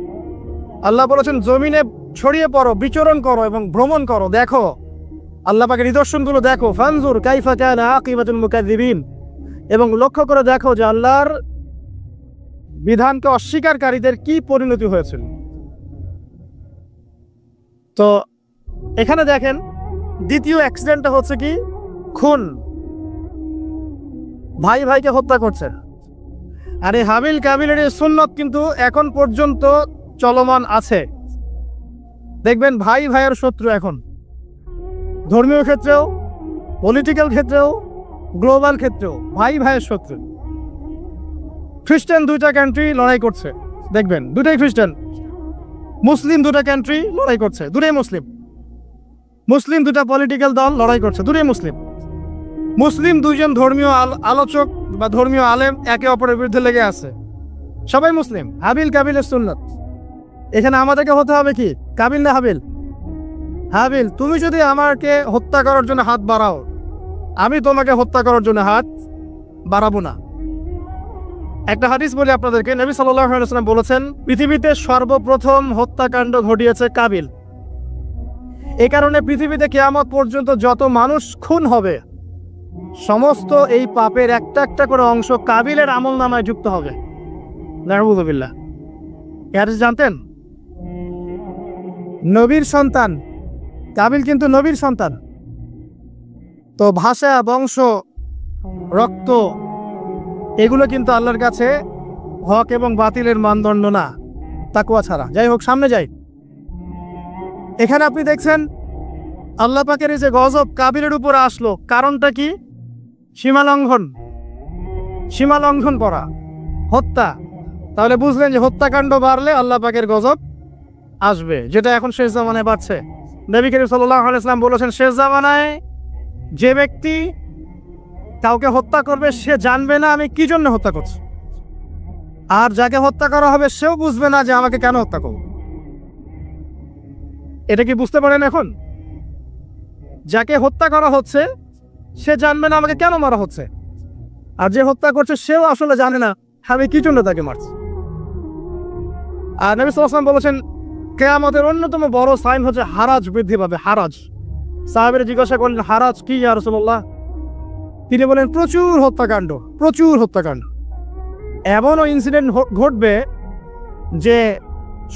আল্লাহ বলেছেন জমিনে ছড়িয়ে পড়ো, বিচরণ করো এবং ভ্রমণ করো, দেখো আল্লাহ পাকের নিদর্শনগুলো দেখো। ফানজুর কাইফা কানা আকিবাতুল মুকাজ্জিবিন, এবং লক্ষ্য করে দেখো যে আল্লাহর বিধানকে অস্বীকারীদের কি পরিণতি হয়েছিল। তো এখানে দেখেন দ্বিতীয় অ্যাক্সিডেন্টটা হচ্ছে কি, খুন, ভাই ভাইকে হত্যা করছে। আর এই হাবিল কাবিলের এই সুন্নত কিন্তু এখন পর্যন্ত চলমান আছে। দেখবেন ভাই ভাইয়ের শত্রু এখন, ধর্মীয় ক্ষেত্রেও, পলিটিক্যাল ক্ষেত্রেও, গ্লোবাল ক্ষেত্রেও ভাই ভাইয়ের শত্রু। খ্রিস্টান দুইটা কান্ট্রি লড়াই করছে, দেখবেন দুটাই খ্রিস্টান। মুসলিম দুটা কান্ট্রি লড়াই করছে, দুটাই মুসলিম। মুসলিম দুটা পলিটিক্যাল দল লড়াই করছে, দুটাই মুসলিম। মুসলিম দুইজন ধর্মীয় আলোচক বা ধর্মীয় আলেম একে অপরের বিরুদ্ধে লেগে আছে, সবাই মুসলিম। হাবিল কাবিলের সুন্নত। এখানে আমাদেরকে হতে হবে কি, কাবিল না হাবিল? হাবিল। তুমি যদি আমাকে হত্যা করার জন্য হাত বাড়াও, আমি তোমাকে হত্যা করার জন্য হাত বাড়াবো না। একটা হাদিস বলি আপনাদেরকে, নবী সাল্লাল্লাহু আলাইহি ওয়াসাল্লাম বলেছেন পৃথিবীতে সর্বপ্রথম হত্যাকাণ্ড ঘটিয়েছে কাবিল। এই কারণে পৃথিবীতে কিয়ামত পর্যন্ত যত মানুষ খুন হবে সমস্ত এই পাপের একটা একটা করে অংশ কাবিলের আমলনামায় যুক্ত হবে। নাউযুবিল্লাহ। এর জানতেন নবীর সন্তান কাবিল কিন্তু নবীর সন্তান। তো ভাষা, বংশ, রক্ত এগুলো কিন্তু আল্লাহর কাছে হক এবং বাতিলের মানদণ্ড না, তাকওয়া ছাড়া। যাই হোক, সামনে যাই। এখানে আপনি দেখছেন আল্লাহ পাকের এই যে গজব কাবিলের উপরে আসলো, কারণটা কি? সীমালঙ্ঘন, সীমালঙ্ঘন করা, হত্যা। তাহলে বুঝলেন যে হত্যাকাণ্ড বাড়লে আল্লাহ পাকের গজব আসবে, যেটা এখন শেষ জামানায় বাড়ছে। নবী করিম সাল্লাল্লাহু আলাইহি ওয়াসাল্লাম বলেছেন শেষ জামানায় যে ব্যক্তি কাউকে হত্যা করবে সে জানবে না আমি কি জন্য হত্যা করছি, আর যাকে হত্যা করা হবে সেও বুঝবে না যে আমাকে কেন হত্যা করব। এটা কি বুঝতে পারেন? এখন যাকে হত্যা করা হচ্ছে সে জানবে না আমাকে কেন মারা হচ্ছে, আর যে হত্যা করছে সেও আসলে জানে না আমি কি জন্য তাকে মারছি। আর নবী সাল্লাল্লাহু আলাইহি ওয়াসাল্লাম বলেছেন কিয়ামতের অন্যতম বড় সাইন হচ্ছে হারাজ বৃদ্ধি পাবে। হারাজ। সাহাবীরা জিজ্ঞাসা করলেন হারাজ কি ইয়া রাসূলুল্লাহ? তিনি বলেন প্রচুর হত্যাকাণ্ড, প্রচুর হত্যাকাণ্ড। এমনও ইনসিডেন্ট ঘটবে যে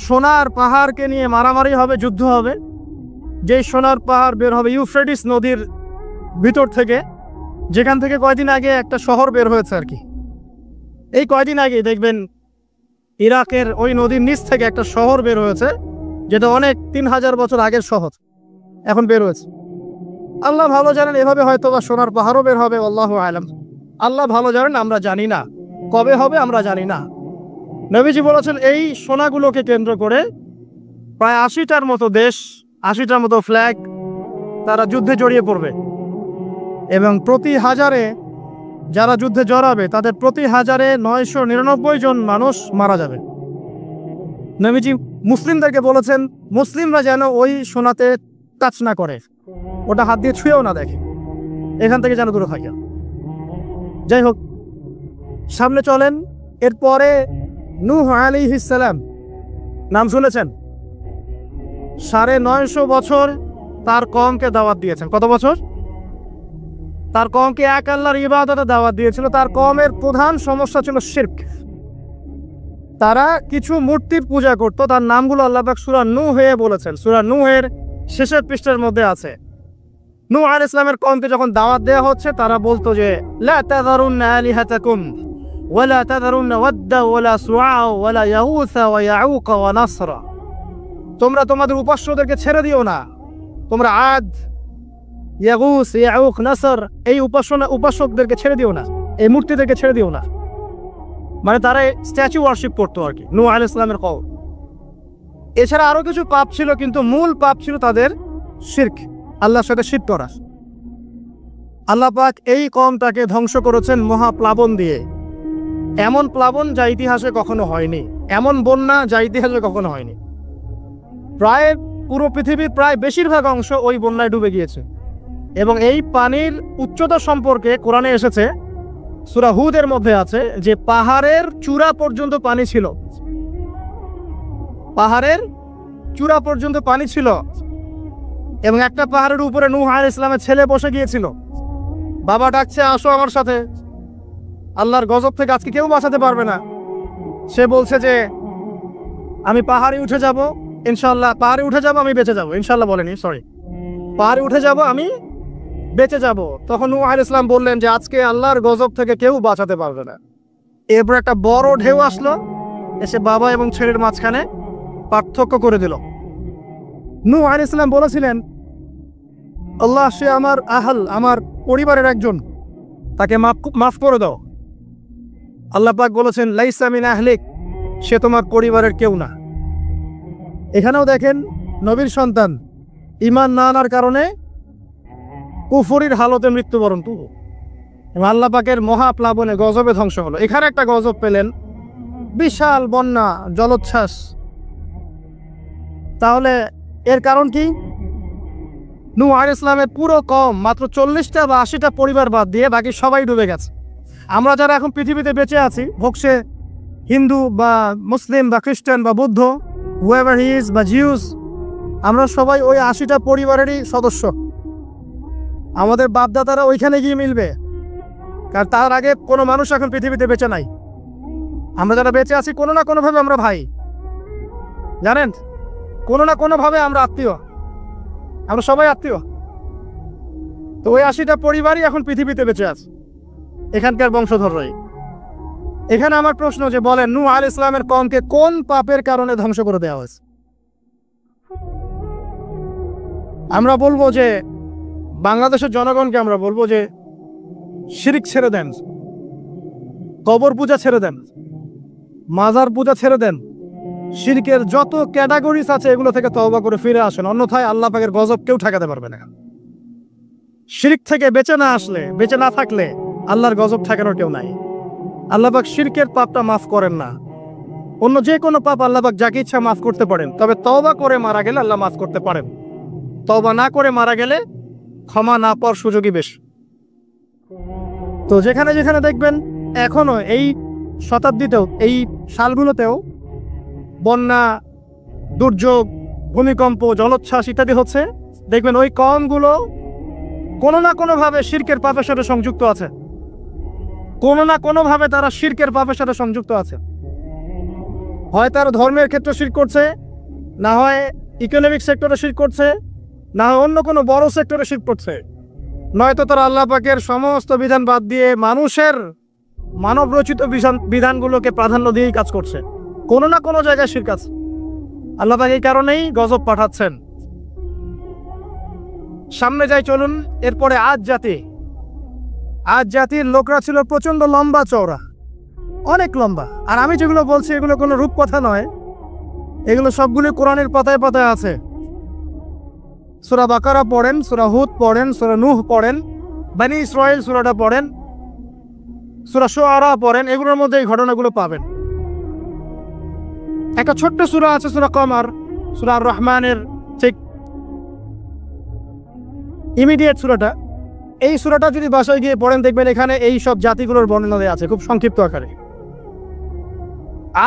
সোনার পাহাড়কে নিয়ে মারামারি হবে, যুদ্ধ হবে। যেই সোনার পাহাড় বের হবে ইউফ্রেটিস নদীর ভিতর থেকে, যেখান থেকে কয়দিন আগে একটা শহর বের হয়েছে আর কি। এই কয়দিন আগে দেখবেন ইরাকের ওই নদীর নিচ থেকে একটা শহর বের হয়েছে, যেটা অনেক 3000 বছর আগের শহর এখন বের হয়েছে। আল্লাহ ভালো জানেন, এভাবে হয়তো বা সোনার পাহাড়ও বের হবে, আল্লাহু আলাম। আল্লাহ ভালো জানেন, আমরা জানি না কবে হবে, আমরা জানি না। নবীজি বলেছেন এই সোনাগুলোকে কেন্দ্র করে প্রায় 80টার মতো দেশ, 80টার মতো ফ্ল্যাগ তারা যুদ্ধে জড়িয়ে পড়বে, এবং প্রতি হাজারে যারা যুদ্ধে জড়াবে তাদের প্রতি হাজারে 999 জন মানুষ মারা যাবে। নবীজি মুসলিমদেরকে বলেছেন মুসলিমরা যেন ওই সোনাতে টাচ না করে, ওটা হাত দিয়ে ছুঁয়েও না দেখে, এখান থেকে যেন দূরে থাকে। যাই হোক, সামনে চলেন। এরপরে নূহ আলাইহিস সালাম, নাম শুনেছেন? 950 বছর তার কওমকে দাওয়াত দিয়েছেন। কত বছর? তার কওমকে এক আল্লাহর ইবাদতে দাওয়াত দিয়েছিল। তার কওমের প্রধান সমস্যা ছিল শিরক। তারা কিছু মূর্তির পূজা করত। তার নামগুলো আল্লাহ পাক সূরা নূহে বলেছেন। সূরা নূহের শেষের পৃষ্ঠার মধ্যে আছে। নূহ আলাইহিস সালামের কওমকে যখন দাওয়াত দেওয়া হচ্ছে, তারা বলতো যে লা তাযারুন্না আলিহাতাকুম ওয়ালা তাযারুন্না ওয়াদ্দা ওয়ালা সুআ ওয়ালা ইয়াগুসা ওয়া ইয়াউক ওয়া নাসরা। তোমরা তোমাদের উপাস্যদেরকে ছেড়ে দিও না। তোমরা আদ, ইয়াগুস, ইয়াউক, নাসর এই উপাসকদেরকে ছেড়ে দিও না, এই মূর্তিদেরকে ছেড়ে দিও না। মানে তারা স্ট্যাচু ওয়ার্শিপ করতো আর কি, নূহ আলাইহিস সালামের কওম। এছাড়া আরো কিছু পাপ ছিল, কিন্তু মূল পাপ ছিল তাদের শিরক, আল্লাহর সাথে শিরক করা। আল্লাহ পাক এই কওমটাকে ধ্বংস করেছেন মহাপ্লাবন দিয়ে। এমন প্লাবন যা ইতিহাসে কখনো হয়নি, এমন বন্যা যা ইতিহাসে কখনো হয়নি। প্রায় পুরো পৃথিবীর প্রায় বেশিরভাগ অংশ ওই বন্যায় ডুবে গিয়েছে। এবং এই পানির উচ্চতা সম্পর্কে কোরআনে এসেছে, সূরা হুদের মধ্যে আছে যে পাহাড়ের চূড়া পর্যন্ত পানি ছিল। পাহাড়ের চূড়া পর্যন্ত পানি ছিল। এবং একটা পাহাড়ের উপরে নূহ আলাইহিস সালামের ছেলে বসে গিয়েছিল। বাবা ডাকছে, আসো আমার সাথে, আল্লাহর গজব থেকে আজকে কেউ বাঁচাতে পারবে না। সে বলছে যে আমি পাহাড়ে উঠে যাব, ইনশাআল্লাহ পাহাড়ে উঠে যাব, আমি বেঁচে যাব। ইনশাআল্লাহ বলেনি, সরি, পাহাড়ে উঠে যাব, আমি বেঁচে যাব। তখন নূহ আলাইহিস সালাম বললেন যে আজকে আল্লাহর গজব থেকে কেউ বাঁচাতে পারবে না। এরপর একটা বড় ঢেউ আসলো, এসে বাবা এবং ছেলের মাঝখানে পার্থক্য করে দিল। নূহ আলাইহিস সালাম বলেছিলেন, আল্লাহ, সে আমার আহল, আমার পরিবারের একজন, তাকে মাফ করে দাও। আল্লাহ পাক বলেছেন, লাইসা মিন আহলিক, সে তোমার পরিবারের কেউ না। এখানেও দেখেন নবীর সন্তান ঈমান না আনার কারণে কুফরির হালতে মৃত্যুবরণ করল। আল্লাহ পাকের মহাপ্লাবনে গজবে ধ্বংস হলো। এখানে একটা গজব পেলেন, বিশাল বন্যা, জলোচ্ছ্বাস। তাহলে এর কারণ কি? নূহ আলাইহিস সালামের পুরো কওম, মাত্র 40টা বা 80টা পরিবার বাদ দিয়ে বাকি সবাই ডুবে গেছে। আমরা যারা এখন পৃথিবীতে বেঁচে আছি, ভোগসে হিন্দু বা মুসলিম বা খ্রিস্টান বা বৌদ্ধ, হুয়েভার হি ইজ বা জিউস, আমরা সবাই ওই 80টা পরিবারেরই সদস্য। আমাদের বাপদাদারা ওইখানে গিয়ে মিলবে, কারণ তার আগে কোনো মানুষ এখন পৃথিবীতে বেঁচে নাই। আমরা যারা বেঁচে আছি কোনো না কোনোভাবে আমরা ভাই, জানেন, কোনো না কোনোভাবে আমরা আত্মীয়, আমরা সবাই আত্মীয়। তো ওই 80টা পরিবারই এখন পৃথিবীতে বেঁচে আছে, এখানকার বংশধররাই। এখানে আমার প্রশ্ন যে বলেন, নূহ আলাইহিস সালামের কওমকে কোন পাপের কারণে ধ্বংস করে দেওয়া হয়েছে? আমরা বলবো যে বাংলাদেশের জনগণকে আমরা বলবো যে শিরক ছেড়ে দেন, কবর পূজা ছেড়ে দেন, মাজার পূজা ছেড়ে দেন, শিরকের যত ক্যাটাগরিজ আছে এগুলো থেকে তওবা করে ফিরে আসেন, অন্যথায় আল্লাহ পাকের গজব কেউ ঠেকাতে পারবে না। শিরক থেকে বেঁচে না আসলে, বেঁচে না থাকলে আল্লাহর গজব ঠেকানোর কেউ নাই। আল্লাহ পাক শিরকের পাপটা মাফ করেন না। অন্য যে কোনো পাপ আল্লাহ পাক যাকে ইচ্ছা মাফ করতে পারেন, তবে তওবা করে মারা গেলে আল্লাহ মাফ করতে পারেন। তওবা না করে মারা গেলে ক্ষমা না পাওয়ার সুযোগই বেশ। তো যেখানে যেখানে দেখবেন এখনো এই শতাব্দীতেও, এই সালগুলোতেও বন্যা, দুর্যোগ, ভূমিকম্প, জলোচ্ছ্বাস ইত্যাদি হচ্ছে, দেখবেন ওই কওমগুলো কোনো না কোনোভাবে শিরকের পাপের সাথে সংযুক্ত আছে। কোনো না কোনোভাবে তারা শিরকের পাপের সাথে সংযুক্ত আছে। হয় তারা ধর্মের ক্ষেত্রে শিরক করছে, না হয় ইকোনমিক সেক্টরে শিরক করছে, না হয় অন্য কোনো বড় সেক্টরে শিরক করছে, নয়তো তারা আল্লাহ পাকের সমস্ত বিধান বাদ দিয়ে মানুষের মানব রচিত বিধানগুলোকে প্রাধান্য দিয়েই কাজ করছে। কোনো না কোনো জায়গায় শিরক আছে। আল্লাহ পাক এই কারণেই গজব পাঠাচ্ছেন। সামনে যাই চলুন। এরপরে আদ জাতি। আদ জাতির লোকরা ছিল প্রচন্ড লম্বা চওড়া, অনেক লম্বা। আর আমি যেগুলো বলছি এগুলো কোনো রূপকথা নয়, এগুলো সবগুলি কোরআনের পাতায় পাতায় আছে। সূরা বাকারা পড়েন, সূরা হুদ পড়েন, সূরা নূহ পড়েন, বনী ইসরাইল সূরাটা পড়েন, সূরা শুআরা পড়েন, এগুলোর মধ্যে এই ঘটনাগুলো পাবেন। একটা ছোট্ট সূরা আছে, সূরা কমার, সূরা আর রহমানের ঠিক ইমিডিয়েট সূরাটা। এই সূরাটা যদি বাসায় গিয়ে পড়েন, দেখবেন এখানে এই সব জাতিগুলোর বর্ণনা দেওয়া আছে খুব সংক্ষিপ্ত আকারে।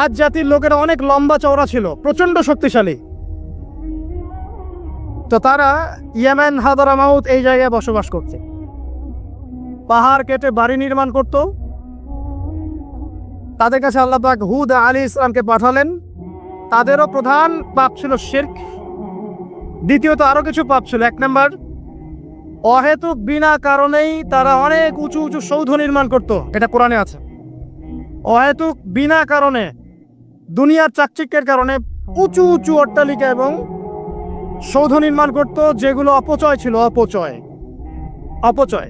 আদ জাতির লোকেরা অনেক লম্বা চওড়া ছিল, প্রচন্ড শক্তিশালী। তো তারা ইয়েমেন, হাদারামাউত এই জায়গায় বসবাস করছে। পাহাড় কেটে বাড়ি নির্মাণ করত। তাদের কাছে আল্লাহ পাক হুদ আলাইহিস সালামকে পাঠালেন। তাদেরও প্রধান পাপ ছিল শিরক। দ্বিতীয়ত আরো কিছু পাপ ছিল। এক নম্বর, অহেতুক বিনা কারণেই তারা অনেক উঁচু উঁচু সৌধ নির্মাণ করত। এটা কোরআনে আছে। অহেতুক বিনা কারণে, দুনিয়ার চাকচিক্যের কারণে উঁচু উঁচু অট্টালিকা এবং সৌধ নির্মাণ করত, যেগুলো অপচয় ছিল, অপচয়।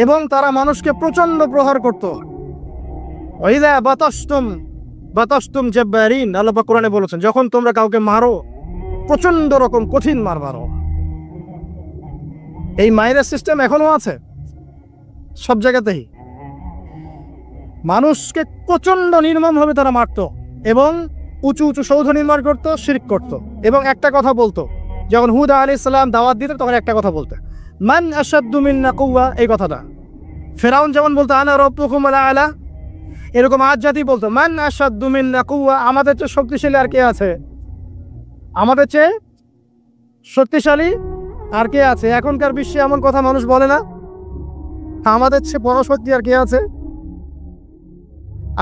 এবং তারা মানুষকে প্রচন্ড প্রহার করত। ওয়াইযা বাতাসতুম জাব্বারিন, আল্লাহ পাক কোরআনে বলেছেন, যখন তোমরা কাউকে মারো প্রচন্ড রকম কঠিন মার মারো। এই মাইনাস সিস্টেম এখনো আছে সব জায়গাতেই। মানুষকে প্রচণ্ড নির্মমভাবে তারা মারত এবং উঁচু উঁচু সৌধ নির্মাণ করতো, শিরক করত এবং একটা কথা বলতো। যখন হুদ আলাইহিস সালাম দাওয়াত দিত তখন একটা কথা বলতো, মান আশাদ্দু মিন্না কুওয়া, এই কথাটা। ফেরাউন যেমন বলতো আনা রাব্বুকুমুল আ'লা, এরকম আজ জাতি বলতো মান আশাদ্দু মিন্না কুওয়া, আমাদের চেয়ে শক্তিশালী আর কে আছে, আমাদের চেয়ে শক্তিশালী আর কে আছে। এখনকার বিশ্বে এমন কথা মানুষ বলে না, আমাদের চেয়ে বড় শক্তি আর কে আছে,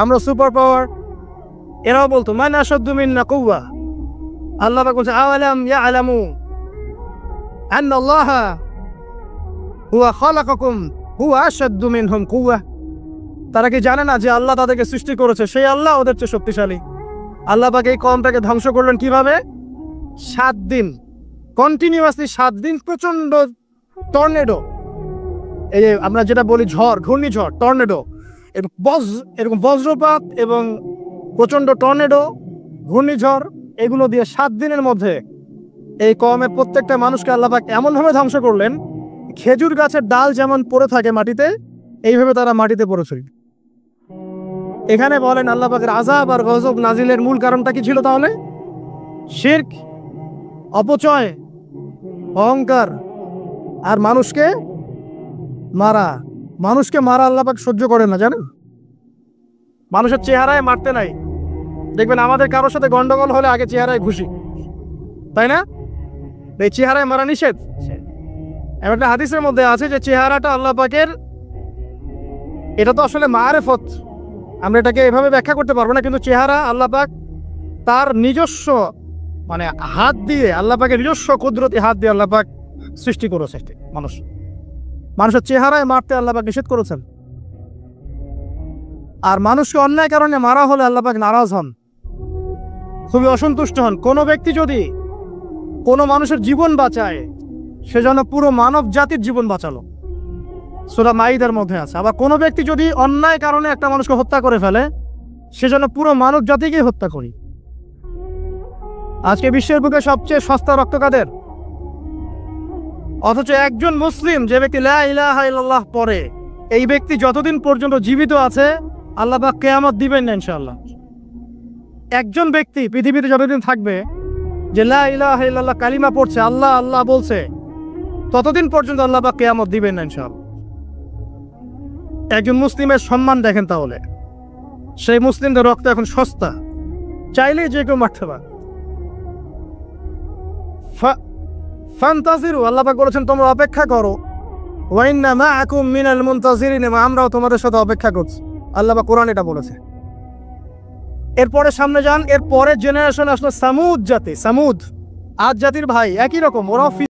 আমরা সুপার পাওয়ার। এরাও বলতো মান আশাদ্দু মিন্না কুওয়া। আল্লাহ পাক বলছে আওয়ালাম ইয়ালামু আন্নাল্লাহা হুয়া খালাকাকুম হুয়া আশাদ্দু মিনহুম কুওয়া। তারা কি জানে না যে আল্লাহ তাদেরকে সৃষ্টি করেছে, সেই আল্লাহ ওদের চেয়ে শক্তিশালী। আল্লাহ পাক এই কওমটাকে ধ্বংস করলেন কিভাবে? 7 দিন কন্টিনিউয়াসলি, 7 দিন প্রচন্ড টর্নেডো, এই যে আমরা যেটা বলি ঝড়, ঘূর্ণিঝড়, টর্নেডো, এরকম বজ্রপাত এবং প্রচন্ড টর্নেডো, ঘূর্ণিঝড়, এগুলো দিয়ে 7 দিনের মধ্যে এই কওমের প্রত্যেকটা মানুষকে আল্লাহ পাক এমনভাবে ধ্বংস করলেন, খেজুর গাছের ডাল যেমন পড়ে থাকে মাটিতে, এইভাবে তারা মাটিতে পড়েছিল। এখানে বলেন আল্লাহ পাকের আযাব আর গজব নাজিলের মূল কারণটা কি ছিল তাহলে? শিরক, অপচয়, অহংকার আর মানুষকে মারা। মানুষকে মারা আল্লাহ পাক সহ্য করেন না, জানেন? মানুষের চেহারায় মারতে নাই। দেখবেন আমাদের কারোর সাথে গন্ডগোল হলে আগে চেহারায় ঘুষি, তাই না? এই চেহারায় মারা নিষেধ। একটা হাদিসের মধ্যে আছে যে চেহারাটা আল্লাহ পাকের, এটা তো আসলে মারেফত, আমরা এটাকে এভাবে ব্যাখ্যা করতে পারবো না, কিন্তু চেহারা আল্লাহ পাক তার নিজস্ব মানে হাত দিয়ে, আল্লাহ পাকের নিজস্ব কুদরতি হাত দিয়ে আল্লাহ পাক সৃষ্টি করেছে মানুষের চেহারায় মারতে আল্লাহ পাক নিষেধ করেছেন। আর মানুষকে অন্যায় কারণে মারা হলে আল্লাহ পাক নারাজ হন, খুবই অসন্তুষ্ট হন। কোনো ব্যক্তি যদি কোনো মানুষের জীবন বাঁচায়, সেজন্য পুরো মানব জাতির জীবন বাঁচালো, সূরা মাইদার মধ্যে আছে। আবার কোনো ব্যক্তি যদি অন্যায় কারণে একটা মানুষকে হত্যা করে ফেলে, সেজন্য পুরো মানব জাতিকে হত্যা করি। আজকে বিশ্বের বুকে সবচেয়ে সস্তা রক্ত কাদের? অথচ একজন মুসলিম যে ব্যক্তি লা ইলাহা ইল্লাল্লাহ পড়ে, এই ব্যক্তি যতদিন পর্যন্ত জীবিত আছে আল্লাহ পাক কিয়ামত দিবেন না ইনশাআল্লাহ। একজন ব্যক্তি পৃথিবীতে যতদিন থাকবে যে লা ইলাহা ইল্লাল্লাহ কালিমা পড়ছে, আল্লাহ আল্লাহ বলছে, ততদিন পর্যন্ত আল্লাহ পাক কিয়ামত দিবেন না ইনশাআল্লাহ। একজন মুসলিমের সম্মান দেখেন তাহলে, সেই মুসলিমদের রক্ত এখন সস্তা, চাইলেই যে কেউ মারতে পারে। ফান্তাজিরু, আল্লাহ পাক বলেছেন তোমরা অপেক্ষা করো, ওয়া ইন্না মাআকুম মিনাল মুনতাজিরিন, আমরাও তোমাদের সাথে অপেক্ষা করছি। আল্লাহ পাক কোরআন এটা বলেছে। এরপরে সামনে যান, এরপরে জেনারেশন আসলো সামুদ জাতি। সামুদ আদ জাতির ভাই, একই রকম, ওরাও